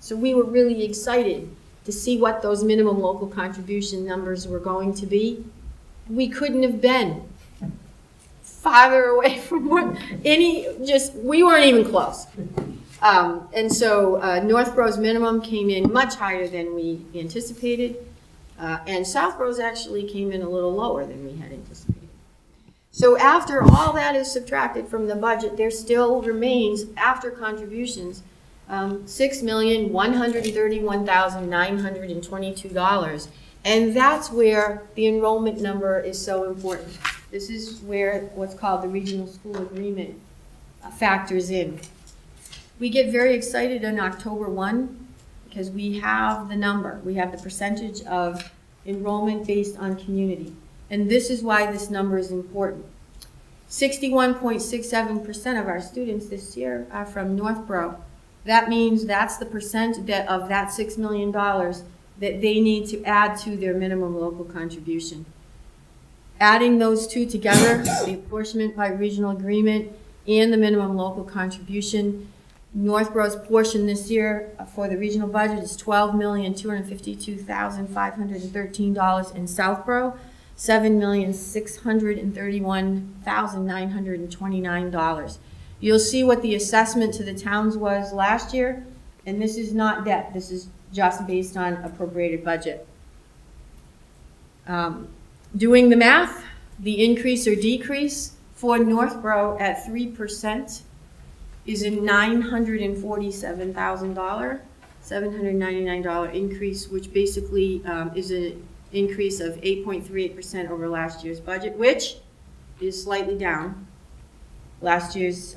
So we were really excited to see what those minimum local contribution numbers were going to be. We couldn't have been farther away from we weren't even close. And so Northborough's minimum came in much higher than we anticipated, and Southborough's actually came in a little lower than we had anticipated. So after all that is subtracted from the budget, there still remains, after contributions, $6,131,922. And that's where the enrollment number is so important. This is where what's called the regional school agreement factors in. We get very excited on October 1 because we have the number. We have the percentage of enrollment based on community. And this is why this number is important. 61.67% of our students this year are from Northborough. That means that's the percent of that $6 million that they need to add to their minimum local contribution. Adding those two together, the apportionment by regional agreement and the minimum local contribution, Northborough's portion this year for the regional budget is $12,252,513, and Southborough, $7,631,929. You'll see what the assessment to the towns was last year, and this is not debt. This is just based on appropriated budget. Doing the math, the increase or decrease for Northborough at 3% is a $947,000, $799 increase, which basically is an increase of 8.38% over last year's budget, which is slightly down. Last year's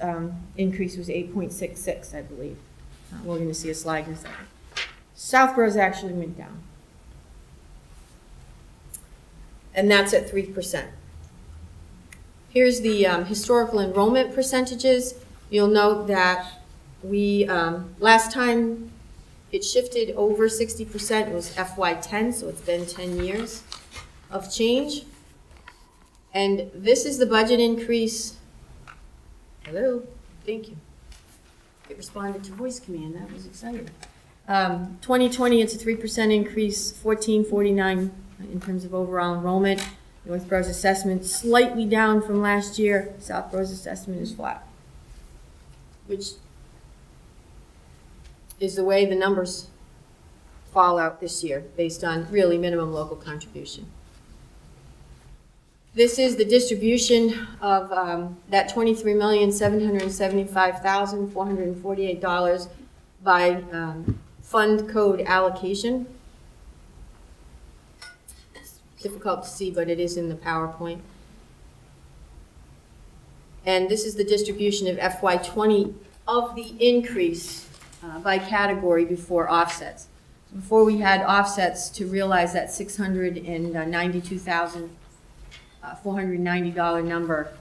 increase was 8.66, I believe. We're going to see a slide in a second. Southborough's actually went down. And that's at 3%. Here's the historical enrollment percentages. You'll note that we, last time it shifted over 60%, it was FY10, so it's been 10 years. of change. And this is the budget increase. Hello, thank you. It responded to voice command, that was exciting. 2020, it's a 3% increase, 1449 in terms of overall enrollment. Northborough's assessment slightly down from last year. Southborough's assessment is flat, which is the way the numbers fall out this year based on really minimum local contribution. This is the distribution of that $23,775,448 by fund code allocation. It's difficult to see, but it is in the PowerPoint. And this is the distribution of FY20 of the increase by category before offsets. Before we had offsets to realize that $692,490 number,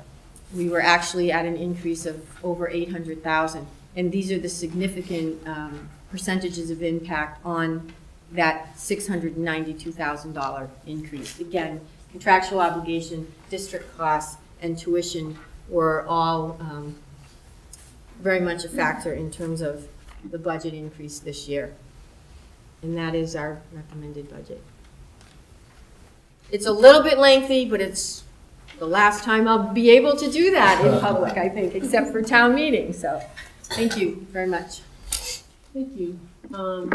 we were actually at an increase of over 800,000. And these are the significant percentages of impact on that $692,000 increase. Again, contractual obligation, district costs, and tuition were all very much a factor in terms of the budget increase this year. And that is our recommended budget. It's a little bit lengthy, but it's the last time I'll be able to do that in public, I think, except for town meeting. So thank you very much. Thank you. I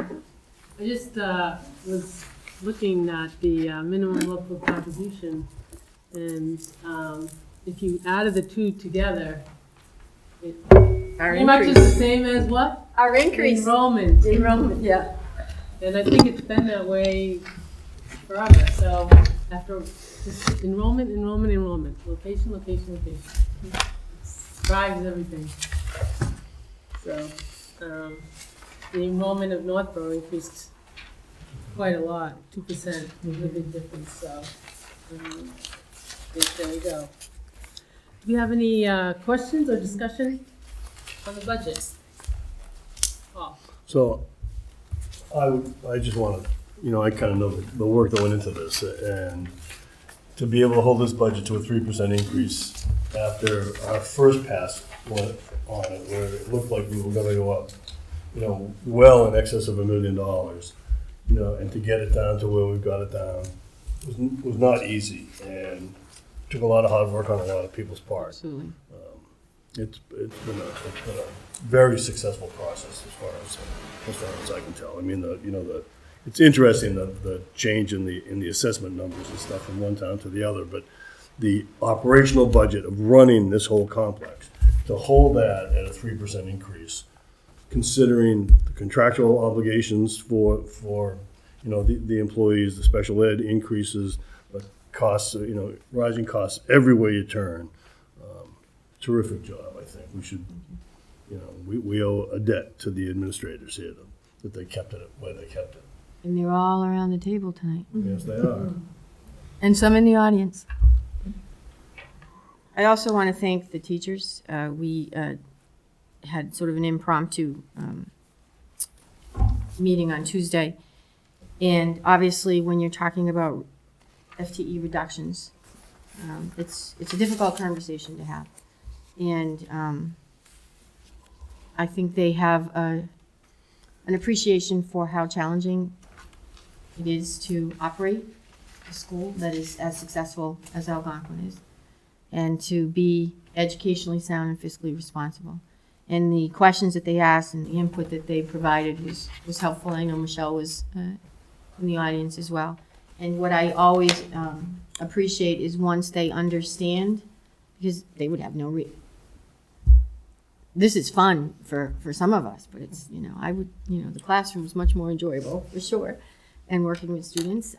just was looking at the minimum local contribution, and if you added the two together, it pretty much is the same as what? Our increase. Enrollment. Enrollment, yeah. And I think it's been that way forever. So after just enrollment, location, it drives everything. So the enrollment of Northborough increased quite a lot, 2%, was a big difference. So there we go. Do you have any questions or discussion on the budget? Paul. So I just want to, I kind of know the work that went into this, and to be able to hold this budget to a 3% increase after our first pass on it, where it looked like we were going to go up, well in excess of $1 million, and to get it down to where we've got it down was not easy, and took a lot of hard work on a lot of people's part. Absolutely. It's been a very successful process as far as I can tell. I mean, it's interesting the change in the assessment numbers and stuff from one town to the other, but the operational budget of running this whole complex, to hold that at a 3% increase, considering the contractual obligations for the employees, the special ed increases, the costs, rising costs everywhere you turn. Terrific job, I think. We should, we owe a debt to the administrators here that they kept it where they kept it. And they're all around the table tonight. Yes, they are. And some in the audience. I also want to thank the teachers. We had sort of an impromptu meeting on Tuesday. And obviously, when you're talking about FTE reductions, it's a difficult conversation to have. And I think they have an appreciation for how challenging it is to operate a school that is as successful as Algonquin is, and to be educationally sound and fiscally responsible. And the questions that they asked and the input that they provided was helpful. I know Michelle was in the audience as well. And what I always appreciate is once they understand, because they would have no this is fun for some of us, but it's, the classroom is much more enjoyable for sure, and working with students.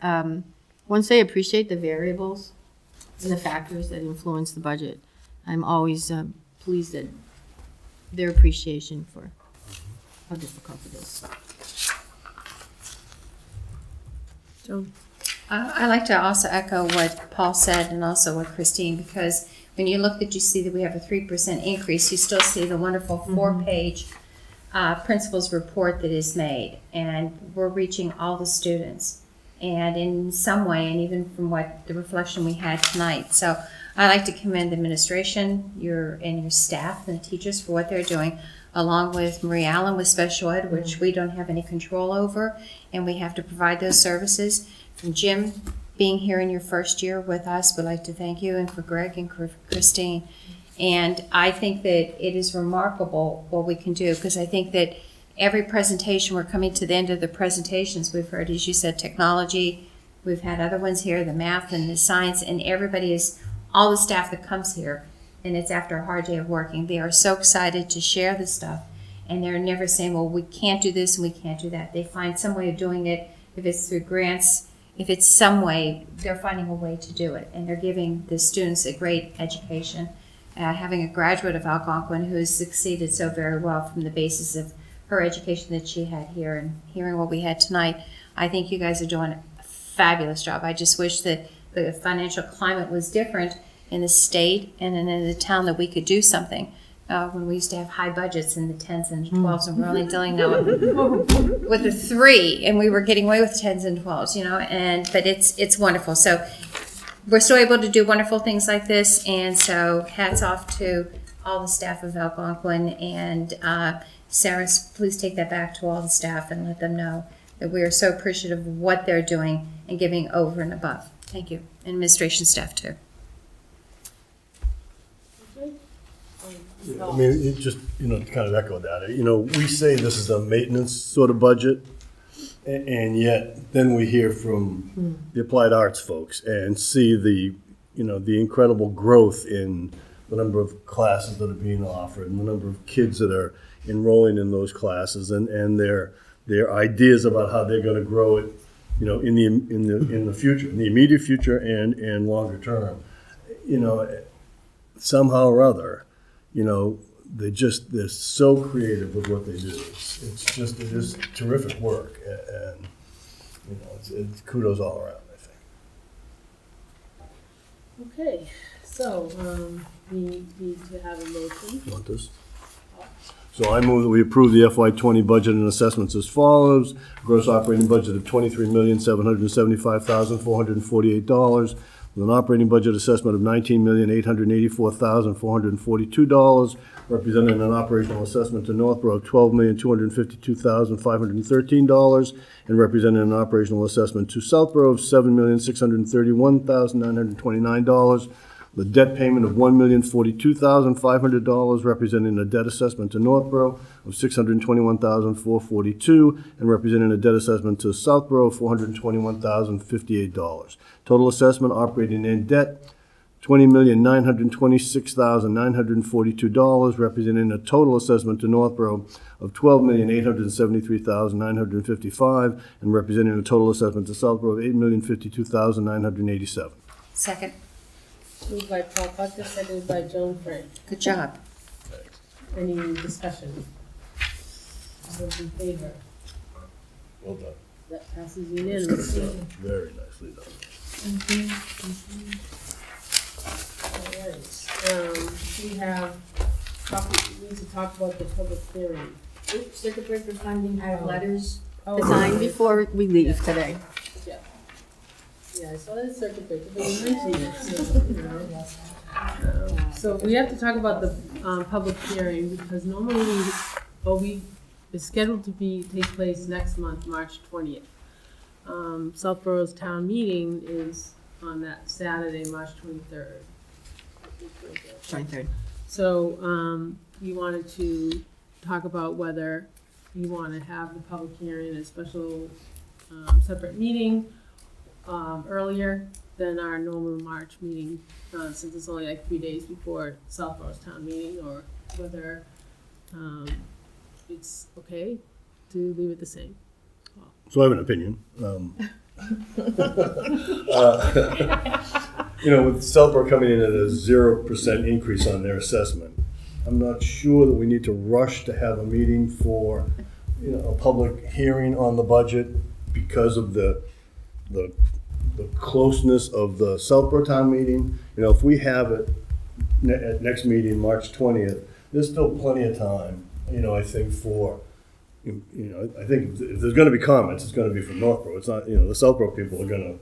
Once they appreciate the variables and the factors that influence the budget, I'm always pleased at their appreciation for how difficult it is. Joan. I like to also echo what Paul said and also what Christine, because when you look you see that we have a 3% increase, you still see the wonderful 4-page principal's report that is made, and we're reaching all the students. and in some way, and even from what the reflection we had tonight. So I'd like to commend the administration, your staff and the teachers for what they're doing, along with Marie Allen with special ed, which we don't have any control over, and we have to provide those services. From Jim being here in your first year with us, we'd like to thank you, and for Greg and for Christine. And I think that it is remarkable what we can do, because I think that every presentation, we're coming to the end of the presentations. We've heard, as you said, technology. We've had other ones here, the math and the science, and everybody is, all the staff that comes here, and it's after a hard day of working, they are so excited to share this stuff. And they're never saying, well, we can't do this and we can't do that. They find some way of doing it. If it's through grants, if it's some way, they're finding a way to do it. And they're giving the students a great education. Having a graduate of Algonquin who has succeeded so very well from the basis of her education that she had here, and hearing what we had tonight, I think you guys are doing a fabulous job. I just wish that the financial climate was different in the state and in the town, that we could do something. When we used to have high budgets in the 10s and 12s, and we're only dealing now with the 3, and we were getting away with 10s and 12s, you know. But it's wonderful. So we're still able to do wonderful things like this, and so hats off to all the staff of Algonquin. And Sarah, please take that back to all the staff and let them know that we are so appreciative of what they're doing and giving over and above. Thank you. And administration staff too. I mean, it just, to kind of echo that, we say this is a maintenance sort of budget, and yet then we hear from the applied arts folks and see the incredible growth in the number of classes that are being offered and the number of kids that are enrolling in those classes, and their ideas about how they're going to grow it, in the future, in the immediate future and longer term. Somehow or other, they're so creative with what they do. It is terrific work, and it's kudos all around, I think. Okay, so we need to have a motion. You want this? So I move that we approve the FY20 budget and assessments as follows. Gross operating budget of $23,775,448, with an operating budget assessment of $19,884,442, representing an operational assessment to Northborough of $12,252,513, and representing an operational assessment to Southborough of $7,631,929. The debt payment of $1,042,500, representing a debt assessment to Northborough of $621,442, and representing a debt assessment to Southborough of $421,058. Total assessment operating in debt, $20,926,942, representing a total assessment to Northborough of $12,873,955, and representing a total assessment to Southborough of $8,052,987. Second. Moved by Paul Buckner, seconded by Joan Frank. Good job. Any discussion? All those in favor? Well done. That passes unanimously. Very nicely done. All right. We need to talk about the public hearing. Circuit breaker funding, I have letters Oh, to sign okay. before we leave today. Yeah, I saw that circuit breaker, but you mentioned it, so we have to talk about the public hearing, because normally it's scheduled to take place next month, March 20th. Southborough's town meeting is on that Saturday, March 23rd. 23rd. So you wanted to talk about whether you want to have the public hearing, a special separate meeting, earlier than our normal March meeting, since it's only like 3 days before Southborough's town meeting, or whether it's okay to leave it the same. So I have an opinion. With Southborough coming in at a 0% increase on their assessment, I'm not sure that we need to rush to have a meeting for, a public hearing on the budget because of the closeness of the Southborough town meeting. If we have it at next meeting, March 20th, there's still plenty of time, I think, for, I think if there's gonna be comments, it's gonna be from Northborough. It's not, the Southborough people are gonna,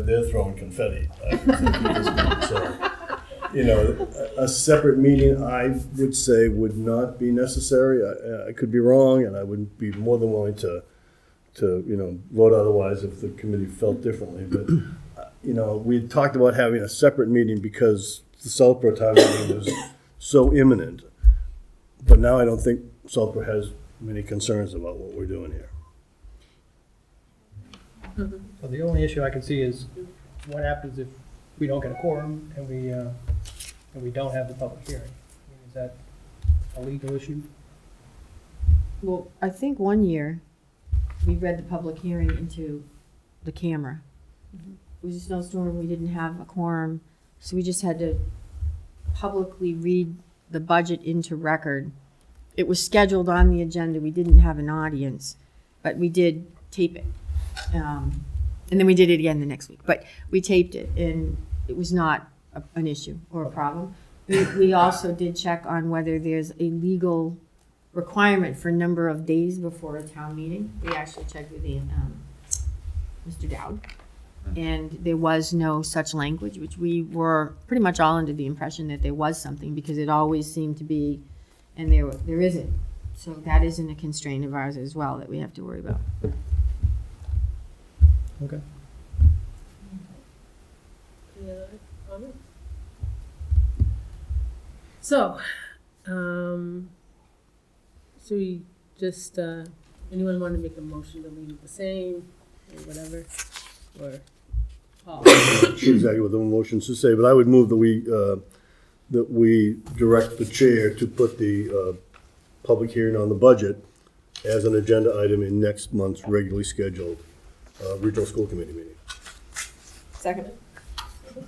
they're throwing confetti. So, a separate meeting, I would say, would not be necessary. I could be wrong, and I would be more than willing to vote otherwise if the committee felt differently. But, we had talked about having a separate meeting because the Southborough town meeting was so imminent. But now I don't think Southborough has many concerns about what we're doing here. So the only issue I can see is what happens if we don't get a quorum and we don't have the public hearing? Is that a legal issue? Well, I think one year, we read the public hearing into the camera. It was a snowstorm, we didn't have a quorum, so we just had to publicly read the budget into record. It was scheduled on the agenda, we didn't have an audience, but we did tape it. And then we did it again the next week, but we taped it, and it was not an issue or a problem. We also did check on whether there's a legal requirement for number of days before a town meeting. We actually checked with Mr. Dowd, and there was no such language, which we were pretty much all under the impression that there was something, because it always seemed to be, and there isn't. So that isn't a constraint of ours as well that we have to worry about. Okay. Any other comments? So, should we just, anyone want to make a motion to leave it the same, or whatever? Or, Paul? Not sure exactly what the motion should say, but I would move that we direct the chair to put the public hearing on the budget as an agenda item in next month's regularly scheduled regional school committee meeting. Second. All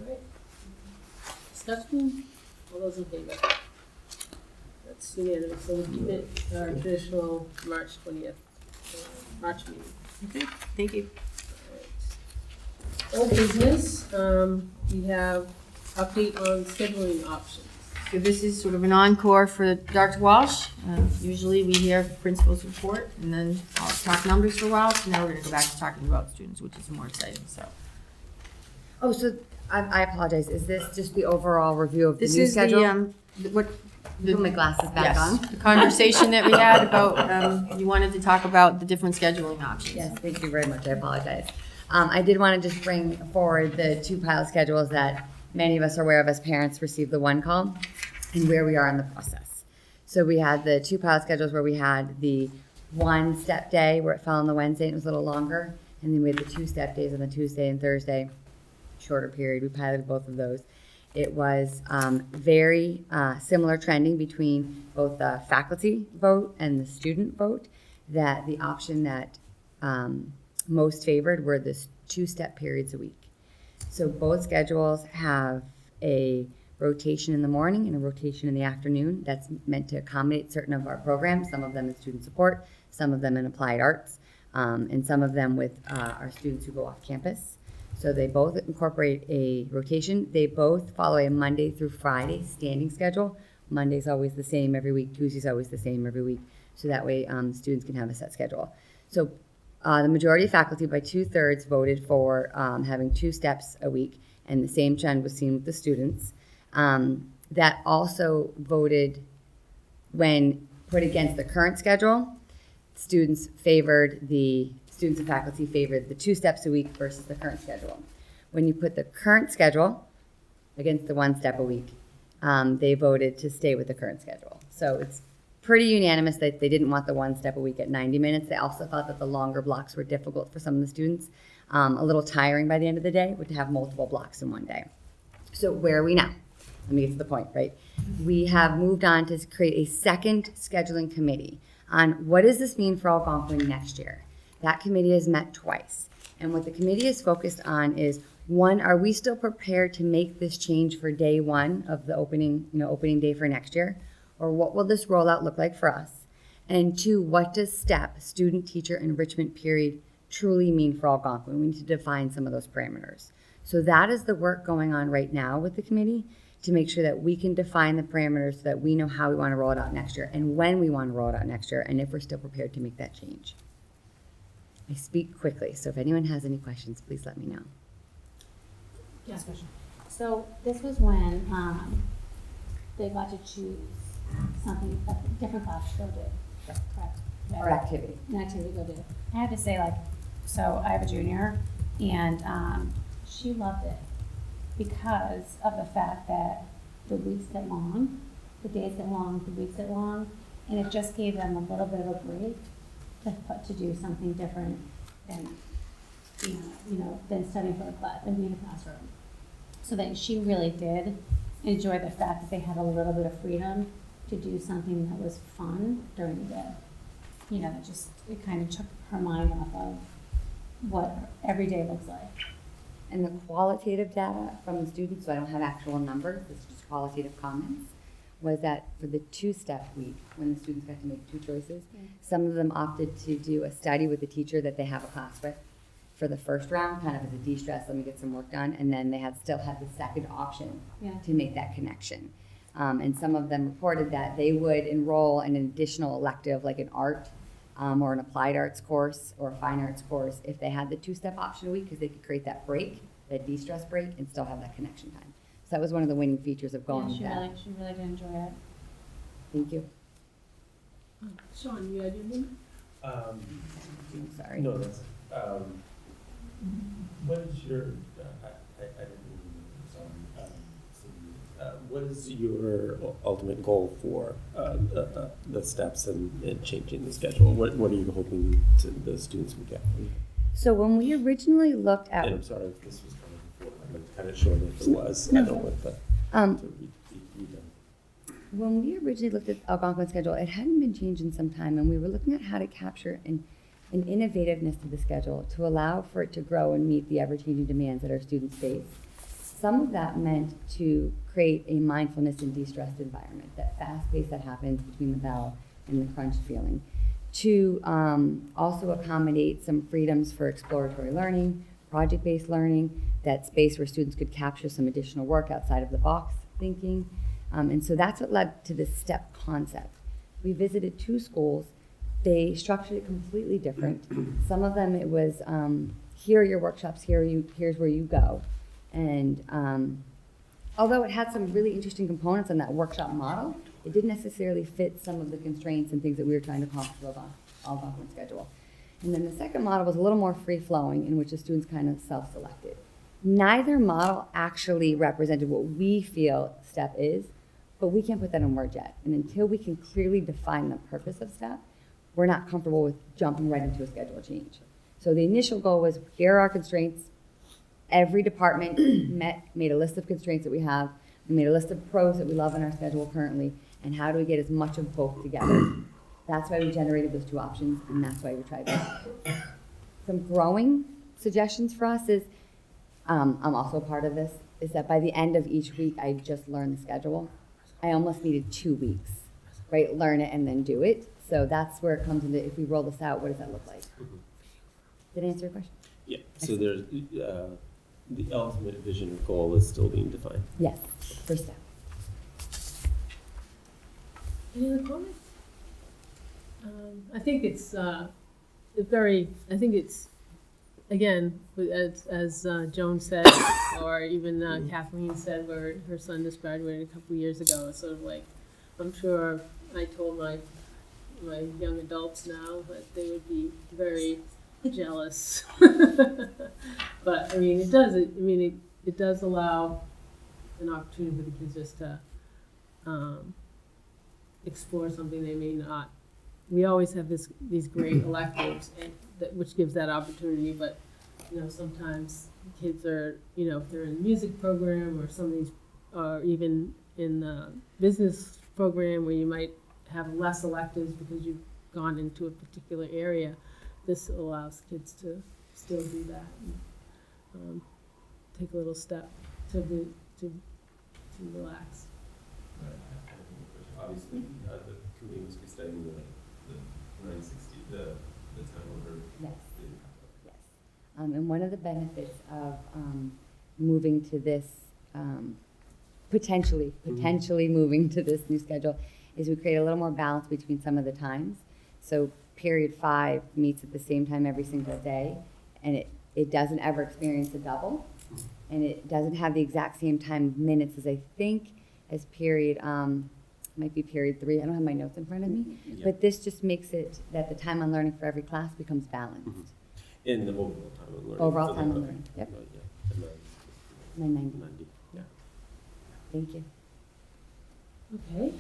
right. Discussion? All those in favor? That's unanimous. So we'll keep it our traditional March 20th, March meeting. Okay, thank you. Old business, we have update on scheduling options. So this is sort of an encore for Dr. Walsh. Usually we hear principal's report, and then I'll talk numbers for a while, so now we're gonna go back to talking about students, which is more exciting, so. Oh, so I apologize. Is this just the overall review of the This new is schedule? Put my glasses back yes, on. the conversation that we had about, you wanted to talk about the different scheduling options. Yes, thank you very much. I apologize. I did want to just bring forward the two pilot schedules that many of us are aware of as parents received the one call and where we are in the process. So we had the two pilot schedules where we had the one step day where it fell on the Wednesday and it was a little longer. And then we had the two step days on the Tuesday and Thursday, shorter period. We piloted both of those. It was very similar trending between both the faculty vote and the student vote, that the option that most favored were the two-step periods a week. So both schedules have a rotation in the morning and a rotation in the afternoon. That's meant to accommodate certain of our programs, some of them in student support, some of them in applied arts, and some of them with our students who go off campus. So they both incorporate a rotation. They both follow a Monday through Friday standing schedule. Monday's always the same every week. Tuesday's always the same every week. So that way students can have a set schedule. So the majority of faculty, by 2/3, voted for having 2 steps a week, and the same trend was seen with the students. That also voted, when put against the current schedule, students and faculty favored the 2 steps a week versus the current schedule. When you put the current schedule against the 1 step a week, they voted to stay with the current schedule. So it's pretty unanimous that they didn't want the 1 step a week at 90 minutes. They also thought that the longer blocks were difficult for some of the students, a little tiring by the end of the day, to have multiple blocks in one day. So where are we now? Let me get to the point, right? We have moved on to create a second scheduling committee on what does this mean for Algonquin next year. That committee has met twice. And what the committee is focused on is, 1, are we still prepared to make this change for day 1 of the opening day for next year? Or what will this rollout look like for us? And 2, what does STEP, student teacher enrichment period, truly mean for Algonquin? We need to define some of those parameters. So that is the work going on right now with the committee, to make sure that we can define the parameters so that we know how we want to roll it out next year and when we want to roll it out next year and if we're still prepared to make that change. I speak quickly, so if anyone has any questions, please let me know. Yes, question. So this was when they got to choose something, a different class to go do, correct? Or activity. An activity to go do. I have to say, like, so I have a junior, and she loved it because of the fact that the weeks get long, the days get long, the weeks get long, and it just gave them a little bit of a break to do something different than, than studying for a class, than being in a classroom. So that she really did enjoy the fact that they had a little bit of freedom to do something that was fun during the day. That just, it kind of took her mind off of what every day looks like. And the qualitative data from the students, so I don't have actual numbers, it's just qualitative comments, was that for the two-step week, when the students got to make two choices, some of them opted to do a study with the teacher that they have a class with for the first round, kind of as a de-stress, let me get some work done, and then they still had the second option to make that connection. And some of them reported that they would enroll in an additional elective, like an art or an applied arts course or a fine arts course, if they had the two-step option a week, because they could create that break, that de-stress break, and still have that connection time. So that was one of the winning features of going with that. She really did enjoy it. Thank you. Sean, you had your name? I'm sorry. No, that's, what is your, I didn't remember, what is your ultimate goal for the steps and changing the schedule? What are you hoping the students would get from you? So when we originally looked at... And I'm sorry if this was kind of before, I'm kind of short if it was. No. I don't want that to be done. When we originally looked at Algonquin's schedule, it hadn't been changed in some time, and we were looking at how to capture an innovativeness to the schedule to allow for it to grow and meet the ever-changing demands that our students face. Some of that meant to create a mindfulness and de-stressed environment, that fast pace that happens between the bell and the crunch feeling. To also accommodate some freedoms for exploratory learning, project-based learning, that space where students could capture some additional work outside of the box thinking. And so that's what led to this STEP concept. We visited 2 schools. They structured it completely different. Some of them it was, here are your workshops, here's where you go. And although it had some really interesting components in that workshop model, it didn't necessarily fit some of the constraints and things that we were trying to accomplish with Algonquin's schedule. And then the second model was a little more free-flowing, in which the students kind of self-selected. Neither model actually represented what we feel STEP is, but we can't put that in words yet. And until we can clearly define the purpose of STEP, we're not comfortable with jumping right into a schedule change. So the initial goal was, here are our constraints. Every department made a list of constraints that we have. We made a list of pros that we love in our schedule currently, and how do we get as much of both together? That's why we generated those 2 options, and that's why we tried that. Some growing suggestions for us is, I'm also a part of this, is that by the end of each week, I just learned the schedule. I almost needed 2 weeks, right? Learn it and then do it. So that's where it comes into, if we roll this out, what does that look like? Did I answer your question? Yeah, so there's, the ultimate vision or goal is still being defined. Yes, first step. Any other comments? I think it's again, as Joan said, or even Kathleen said, where her son just graduated a couple of years ago. It's sort of like, I'm sure I told my young adults now that they would be very jealous. But I mean, it does allow an opportunity for the kids just to explore something they may not. We always have these great electives, which gives that opportunity. But sometimes kids are, if they're in the music program or some of these, or even in the business program where you might have less electives because you've gone into a particular area. This allows kids to still do that and take a little step to relax. Obviously, the committee must be studying the 960, the time order. Yes. Yes. And one of the benefits of moving to this potentially moving to this new schedule, is we create a little more balance between some of the times. So period 5 meets at the same time every single day, and it doesn't ever experience a double, and it doesn't have the exact same time minutes as I think as period, might be period 3. I don't have my notes in front of me, but this just makes it that the time on learning for every class becomes balanced. In the overall time of learning. Overall time on learning, yep. Yeah, 990. yeah. Thank you. Okay,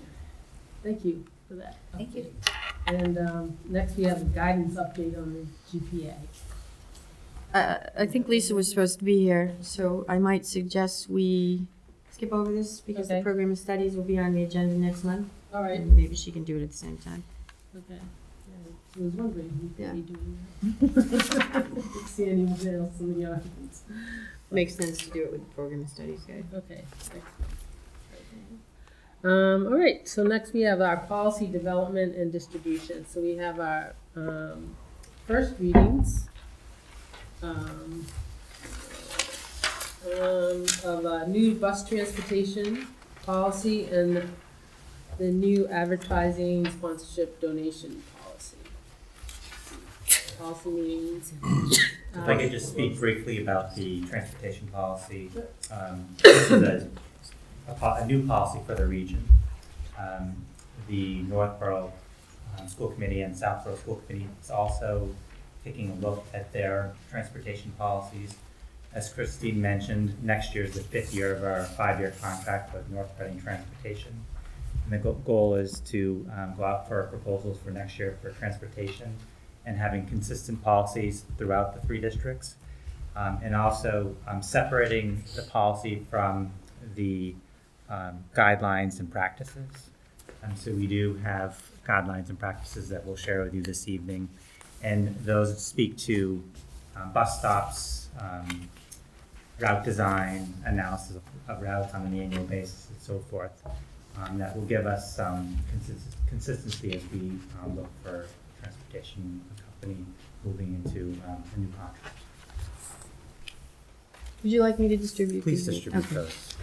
thank you for that. Thank you. And next we have a guidance update on the GPA. I think Lisa was supposed to be here, so I might suggest we skip over this because the Okay. program of studies will be on the agenda next month. All right. And maybe she can do it at the same time. Okay. Yeah, I was wondering who Yeah. could be doing that. Didn't see anyone else in the audience. Makes sense to do it with the program of studies guide. Okay. All right, so next we have our policy development and distribution. So we have our first readings of a new bus transportation policy and the new advertising sponsorship donation policy. Policy meetings. If I could just speak briefly about the transportation policy. This is a new policy for the region. The Northborough School Committee and Southborough School Committee is also taking a look at their transportation policies. As Christine mentioned, next year is the 5th year of our 5-year contract with North Reading Transportation. And the goal is to go out for proposals for next year for transportation and having consistent policies throughout the 3 districts. And also separating the policy from the guidelines and practices. So we do have guidelines and practices that we'll share with you this evening. And those speak to bus stops, route design, analysis of routes on an annual basis, and so forth. That will give us some consistency as we look for transportation company moving into a new contract. Would you like me to distribute? Please these? distribute Okay. those.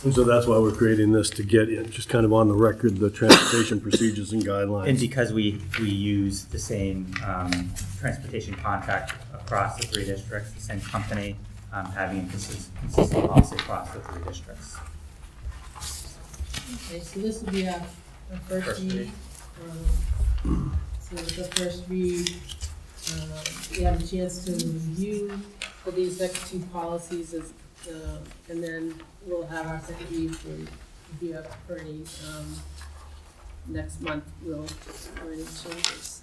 And so that's why we're creating this, to get in, just kind of on the record, the transportation procedures and guidelines. And because we use the same transportation contract across the 3 districts, the same company, having a consistent policy across the 3 districts. Okay, so this will be our first read. So with the first read, we have a chance to review for these next 2 policies, and then we'll have our second read for any, next month, for any changes.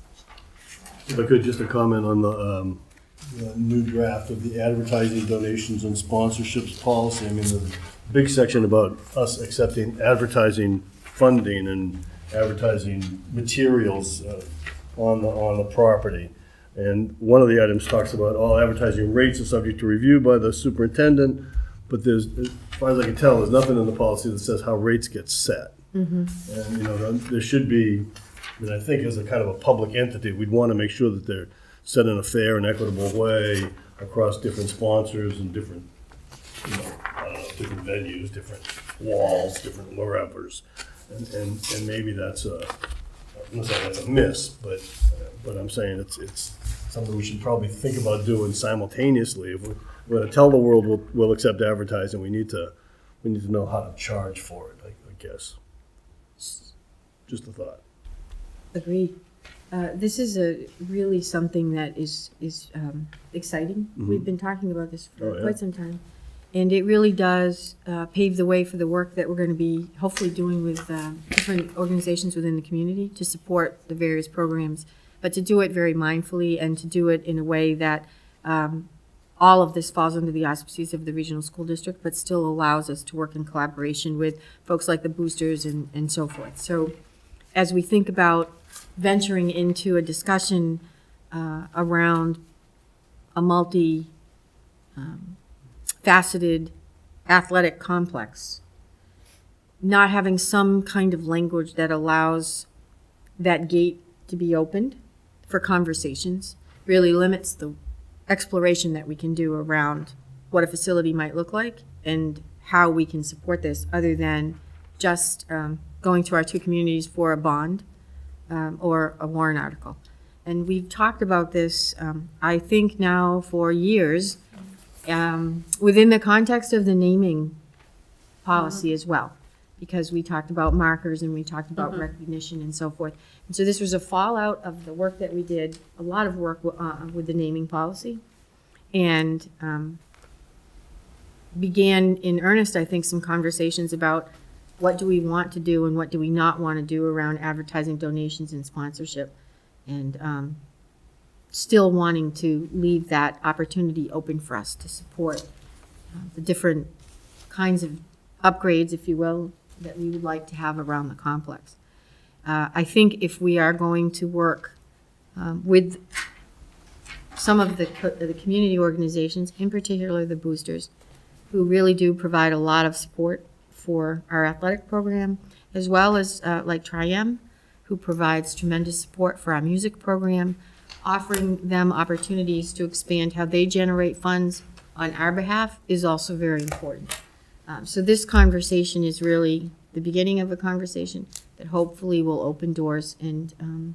If I could, just a comment on the new draft of the advertising, donations, and sponsorships policy. I mean, the big section about us accepting advertising funding and advertising materials on the property. And one of the items talks about all advertising rates are subject to review by the superintendent, but there's, as far as I can tell, there's nothing in the policy that says how rates get set. And, you know, there should be, I mean, I think as a kind of a public entity, we'd want to make sure that they're set in a fair and equitable way across different sponsors and different, you know, different venues, different walls, different wherevers. And maybe that's I'm not saying that's a miss, but I'm saying it's something we should probably think about doing simultaneously. If we're going to tell the world we'll accept advertising, we need to know how to charge for it, I guess. Just a thought. Agreed. This is really something that is exciting. Mhm. We've been talking about this for Oh, yeah. quite some time. And it really does pave the way for the work that we're going to be hopefully doing with different organizations within the community to support the various programs, but to do it very mindfully and to do it in a way that all of this falls under the auspices of the regional school district, but still allows us to work in collaboration with folks like the boosters and so forth. So as we think about venturing into a discussion around a faceted athletic complex, not having some kind of language that allows that gate to be opened for conversations really limits the exploration that we can do around what a facility might look like and how we can support this other than just going to our two communities for a bond or a warrant article. And we've talked about this, I think now for years, within the context of the naming policy as well, because we talked about markers and we talked about recognition and so forth. And so this was a fallout of the work that we did, a lot of work with the naming policy, and began in earnest, I think, some conversations about what do we want to do and what do we not want to do around advertising, donations, and sponsorship. And still wanting to leave that opportunity open for us to support the different kinds of upgrades, if you will, that we would like to have around the complex. I think if we are going to work with some of the community organizations, in particular the boosters, who really do provide a lot of support for our athletic program, as well as like Tri-M, who provides tremendous support for our music program, offering them opportunities to expand how they generate funds on our behalf is also very important. So this conversation is really the beginning of a conversation that hopefully will open doors and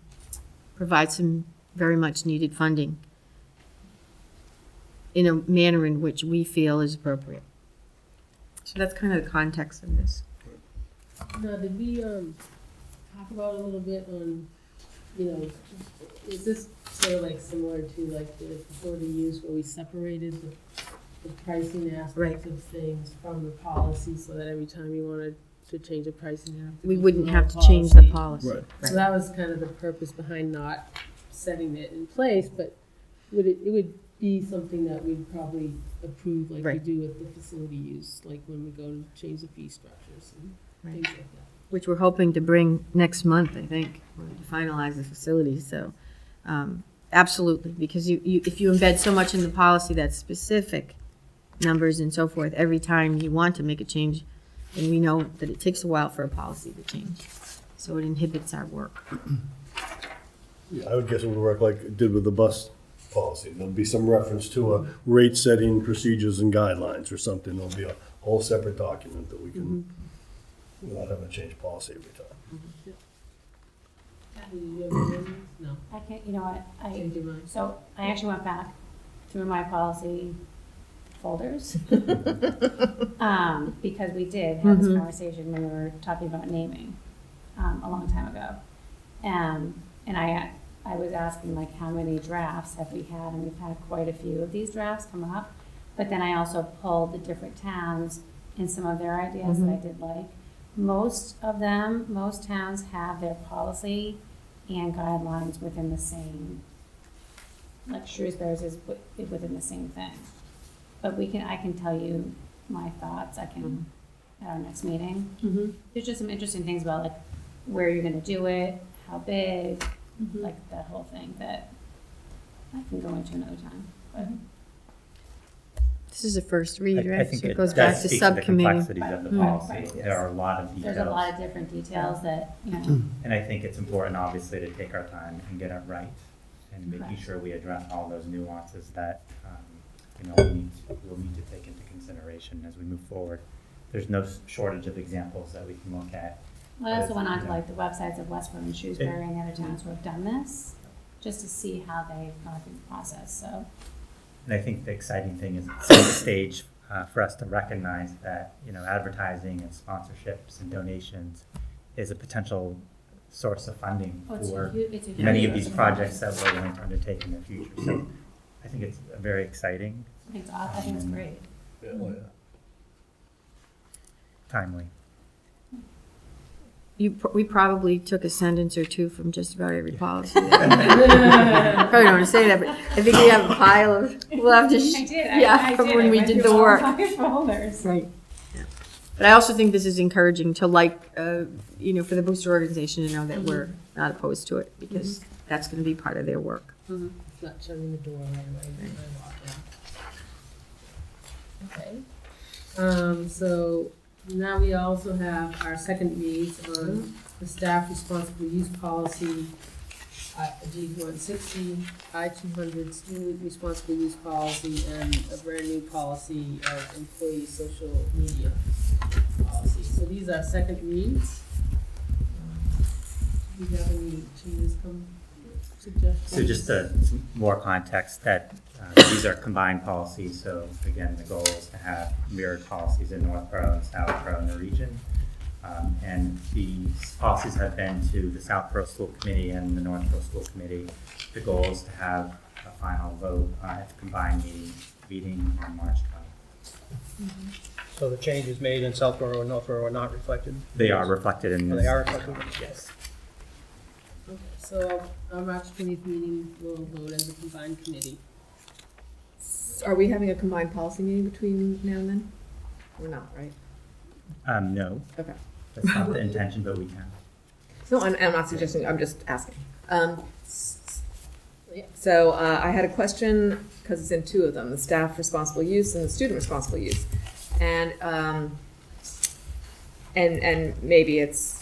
provide some very much needed funding in a manner in which we feel is appropriate. So that's kind of the context of this. Now, did we talk about a little bit on, is this sort of like similar to like the facility use where we separated the pricing aspects of things from the policy so that every time you wanted to change the pricing, we wouldn't have to change the policy. Right. So that was kind of the purpose behind not setting it in place, but it would be something that we'd probably approve like we do with the facility use, like when we go to change the fee structures and things like that. Which we're hoping to bring next month, I think, to finalize the facility. So absolutely, because if you embed so much in the policy that's specific numbers and so forth, every time you want to make a change, and we know that it takes a while for a policy to change. So it inhibits our work. Yeah, I would guess it would work like it did with the bus policy. There'll be some reference to a rate setting procedures and guidelines or something. There'll be a whole separate document that we can, without having to change policy every time. No. I can't, you know what, Change your mind. so I actually went back through my policy folders. Because we did have this conversation when we were talking about naming, a long time ago. And I was asking like how many drafts have we had, and we've had quite a few of these drafts come up. But then I also pulled the different towns and some of their ideas that I did like. Most towns have their policy and guidelines within the same, like Shrewsbury's is within the same thing. But I can tell you my thoughts, at our next meeting. There's just some interesting things about like where you're gonna do it, how big, like that whole thing that I can go into another time. But This is a first read, I right? think So it it goes does back to speak to the subcommittee. complexities of the policy. There are a lot of details. there's a lot of different details that, you know. And I think it's important, obviously, to take our time and get it right, and making Correct. sure we address all those nuances that, we'll need to take into consideration as we move forward. There's no shortage of examples that we can look at. Well, I also went on to Yeah. like the websites of Westboro and Shrewsbury and the other towns who have done this, just to see how they've gone through the process, so. And I think the exciting thing is it's the stage for us to recognize that, advertising and sponsorships and donations is a potential source of funding Oh, it's a for it's a many huge of these source of projects funding. that we're going to undertake in the future. So I think it's very exciting, I think it's awesome. I think it's great. Yeah, well, yeah. timely. We probably took a sentence or two from just about every policy. Probably don't want to say that, but I think we have a pile of, we'll have to, I did. I from did. when I we went did through the all work. 5 folders. Right. Yeah. But I also think this is encouraging to for the booster organization to know that we're not opposed to it, because that's going to be part of their work. It's not shutting the door right away when I walk in. Okay. So now we also have our second reads on the staff responsible use policy G160, I-200 student responsible use policy, and a brand new policy of employee social media policy. So these are second reads. Do you have any changes suggestions? So just some more context that these are combined policies. So again, the goal is to have mirrored policies in Northborough and Southborough in the region. And these policies have been to the Southborough School Committee and the Northborough School Committee. The goal is to have a final vote at the combined meeting on March 20th. So the changes made in Southborough and Northborough are not reflected? They are reflected in Oh, this. they are reflected? Yes. Okay, so our March 20th meeting will vote as a combined committee. Are we having a combined policy meeting between now and then? We're not, right? No, Okay. that's not the intention, but we can. No, I'm not suggesting, I'm just asking. So I had a question, because it's in two of them, the staff responsible use and the student responsible use. And maybe it's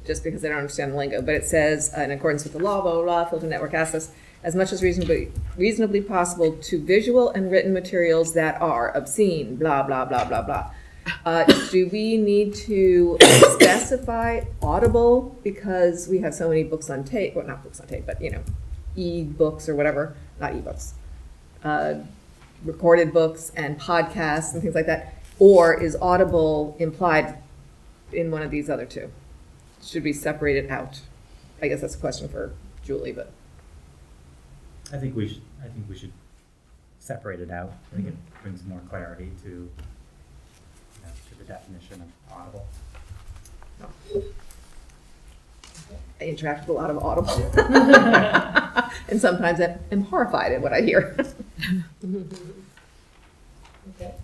just because I don't understand the lingo, but it says, in accordance with the law, blah, blah, blah, filter network access, as much as reasonably possible to visual and written materials that are obscene, blah, blah, blah, blah, blah. Do we need to specify audible because we have so many books on tape, well, not books on tape, but, you know, e-books or whatever, not e-books, recorded books and podcasts and things like that? Or is audible implied in one of these other two? Should we separate it out? I guess that's a question for Julie, but. I think we should separate it out. I think it brings more clarity to the definition of audible. I interact with a lot of audible. And sometimes I'm horrified at what I hear. Okay.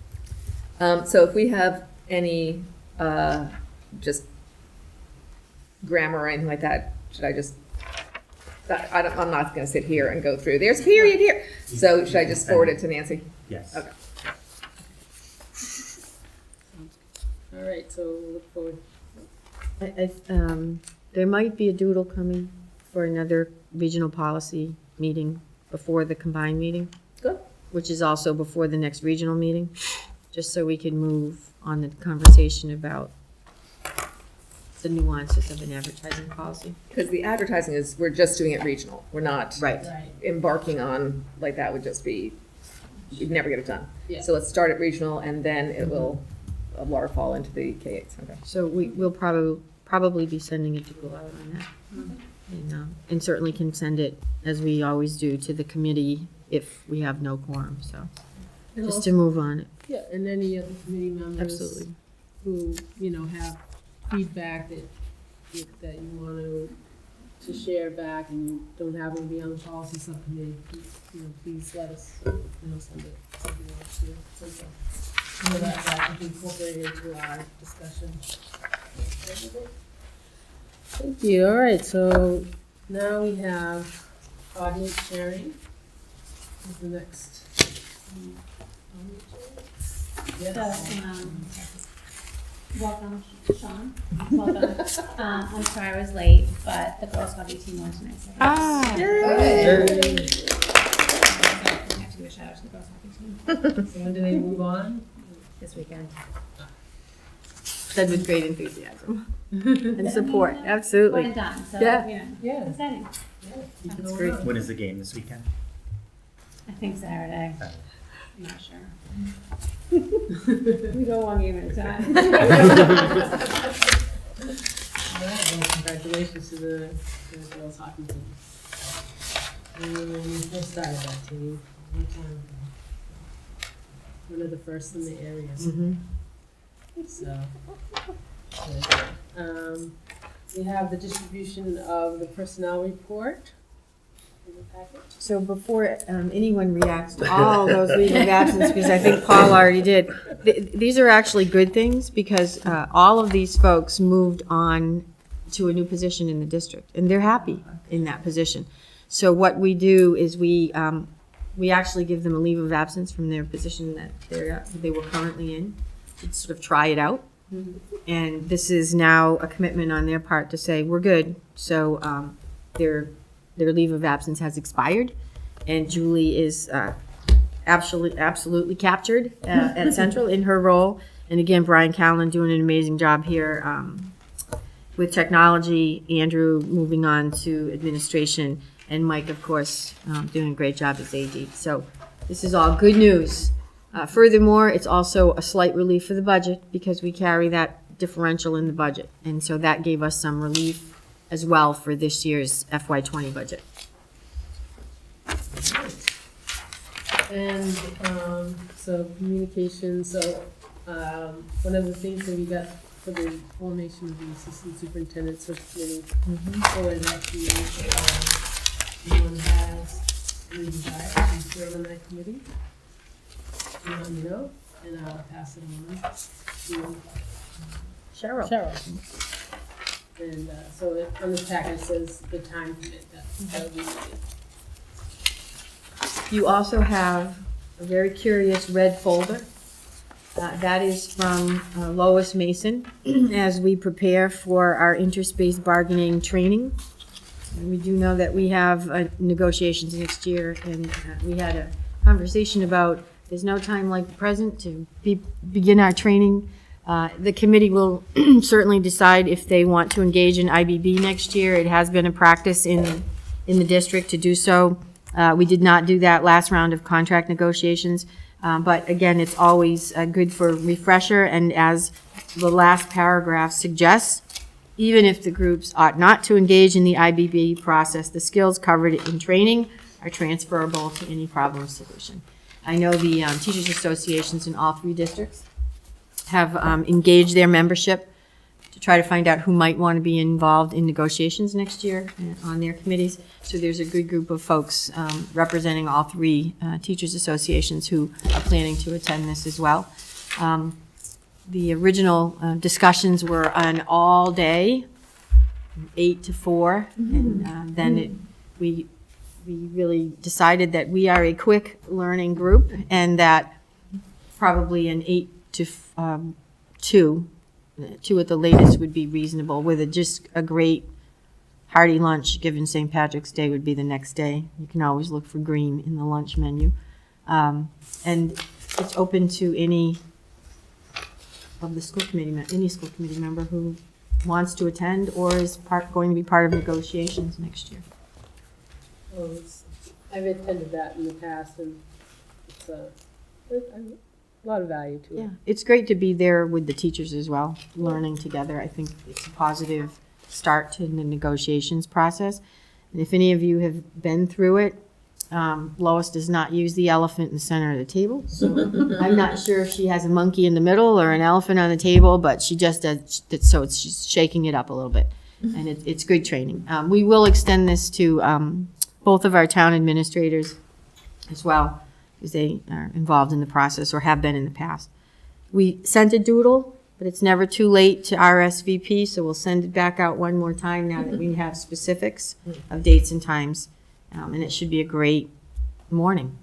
So if we have any just grammar or anything like that, should I just, I'm not going to sit here and go through, there's a period here. So should I just forward it to Nancy? Yes. Okay. All right, so we'll look forward. There might be a doodle coming for another regional policy meeting before the combined meeting. Good. Which is also before the next regional meeting, just so we can move on the conversation about the nuances of an advertising policy. Because the advertising is, we're just doing it regional. We're not Right. embarking on, like that would just be, we'd never get it done. Yeah. So let's start at regional and then it will waterfall into the K-8s. Okay. So we'll probably be sending a doodle out on that. And certainly can send it, as we always do, to the committee if we have no quorum, so, And just also- to move on it. Yeah, and any other committee members. Absolutely. Who, have feedback that you want to share back and you don't happen to be on the policy subcommittee, please let us, send it, something else to Central. So that can be incorporated into our discussion. Thank you. All right, so now we have audience sharing. Is the next. Yes. So, welcome, Sean. Welcome. I'm sorry I was late, but the Girl Scout 18 won tonight. So Yay. I have to give a shout out to the Girl Scout 18 So when do they move on? this weekend. Said with great enthusiasm and support, One absolutely. and done. So, Yeah. Yeah. exciting. That's great. When is the game this weekend? I think Saturday. Saturday. I'm not sure. We go one game at a time. All right, well, congratulations to the girls hockey team. And when we first started that team, a long time ago. One of the first in the area. Mhm. So, we have the distribution of the personnel report in the packet. So before anyone reacts to all those leaves of absence, because I think Paul already did, these are actually good things because all of these folks moved on to a new position in the district, and they're happy in that position. So what we do is we actually give them a leave of absence from their position that they were currently in, to sort of try it out. And this is now a commitment on their part to say, we're good. So they're their leave of absence has expired, and Julie is absolutely captured at Central in her role. And again, Brian Callen doing an amazing job here with technology, Andrew moving on to administration, and Mike, of course, doing a great job as AD. So this is all good news. Furthermore, it's also a slight relief for the budget because we carry that differential in the budget. And so that gave us some relief as well for this year's FY20 budget. And, so communication, so, one of the things that we got for the formation of the assistant superintendent search committee, for that committee, anyone has any desire to serve on that committee, you let me know, and I'll pass it on to Cheryl. And, so on this package says the time commit that will be needed. You also have a very curious red folder. That is from Lois Mason as we prepare for our interspace bargaining training. And we do know that we have negotiations next year, and we had a conversation about there's no time like the present to begin our training. The committee will certainly decide if they want to engage in IBB next year. It has been a practice in the district to do so. We did not do that last round of contract negotiations, but again, it's always good for refresher, and as the last paragraph suggests, even if the groups ought not to engage in the IBB process, the skills covered in training are transferable to any problem solution. I know the teachers associations in all 3 districts have engaged their membership to try to find out who might want to be involved in negotiations next year on their committees. So there's a good group of folks representing all 3 teachers associations who are planning to attend this as well. The original discussions were an all day, 8 to 4, and then we really decided that we are a quick learning group, and that probably an 8 to 2 at the latest would be reasonable, with just a great hearty lunch, given St. Patrick's Day would be the next day. You can always look for green in the lunch menu. And it's open to any of the school committee, any school committee member who wants to attend or is going to be part of negotiations next year. Well, I've attended that in the past, and it's a lot of value to it. Yeah, it's great to be there with the teachers as well, learning together. I think it's a positive start to the negotiations process. And if any of you have been through it, Lois does not use the elephant in the center of the table. So I'm not sure if she has a monkey in the middle or an elephant on the table, but she just does, so she's shaking it up a little bit. And it's good training. We will extend this to both of our town administrators as well, because they are involved in the process or have been in the past. We sent a doodle, but it's never too late to RSVP, so we'll send it back out one more time now that we have specifics of dates and times. And it should be a great morning.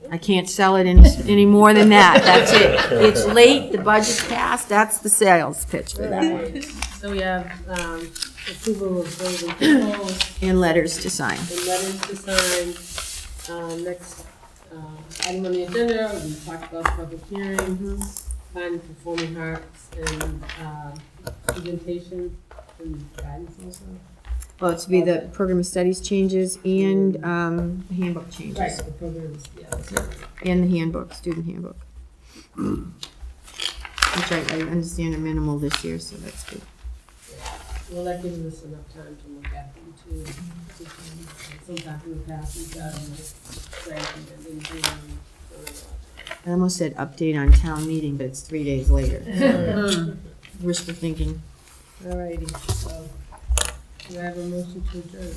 I can't sell it any more than that. That's it. It's late, the budget's passed, that's the sales pitch for that one. So we have approval of building controls And letters to sign. and letters to sign. Next item on the agenda, we talked about public hearing, finding performing arts, and presentation and guidance also. Well, it's to be the program of studies changes and the handbook changes. Right, the programs, yeah, that's it. And the handbook, student handbook. Which I understand are minimal this year, so that's good. Well, that gives us enough time to look at them too. Sometimes in the past, we've got them like, I almost said update on town meeting, but it's 3 days later. Wishful thinking. all righty, so, do I have a motion to adjourn?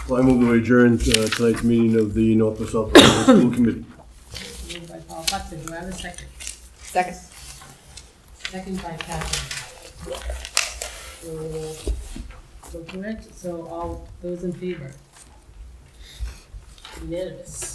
Well, I move to adjourn tonight's meeting of the Northborough-Southborough School Committee. Moved by Paul Hudson, do I have a second? Second. Second by Catherine. So correct, so all those in favor? Unanimous.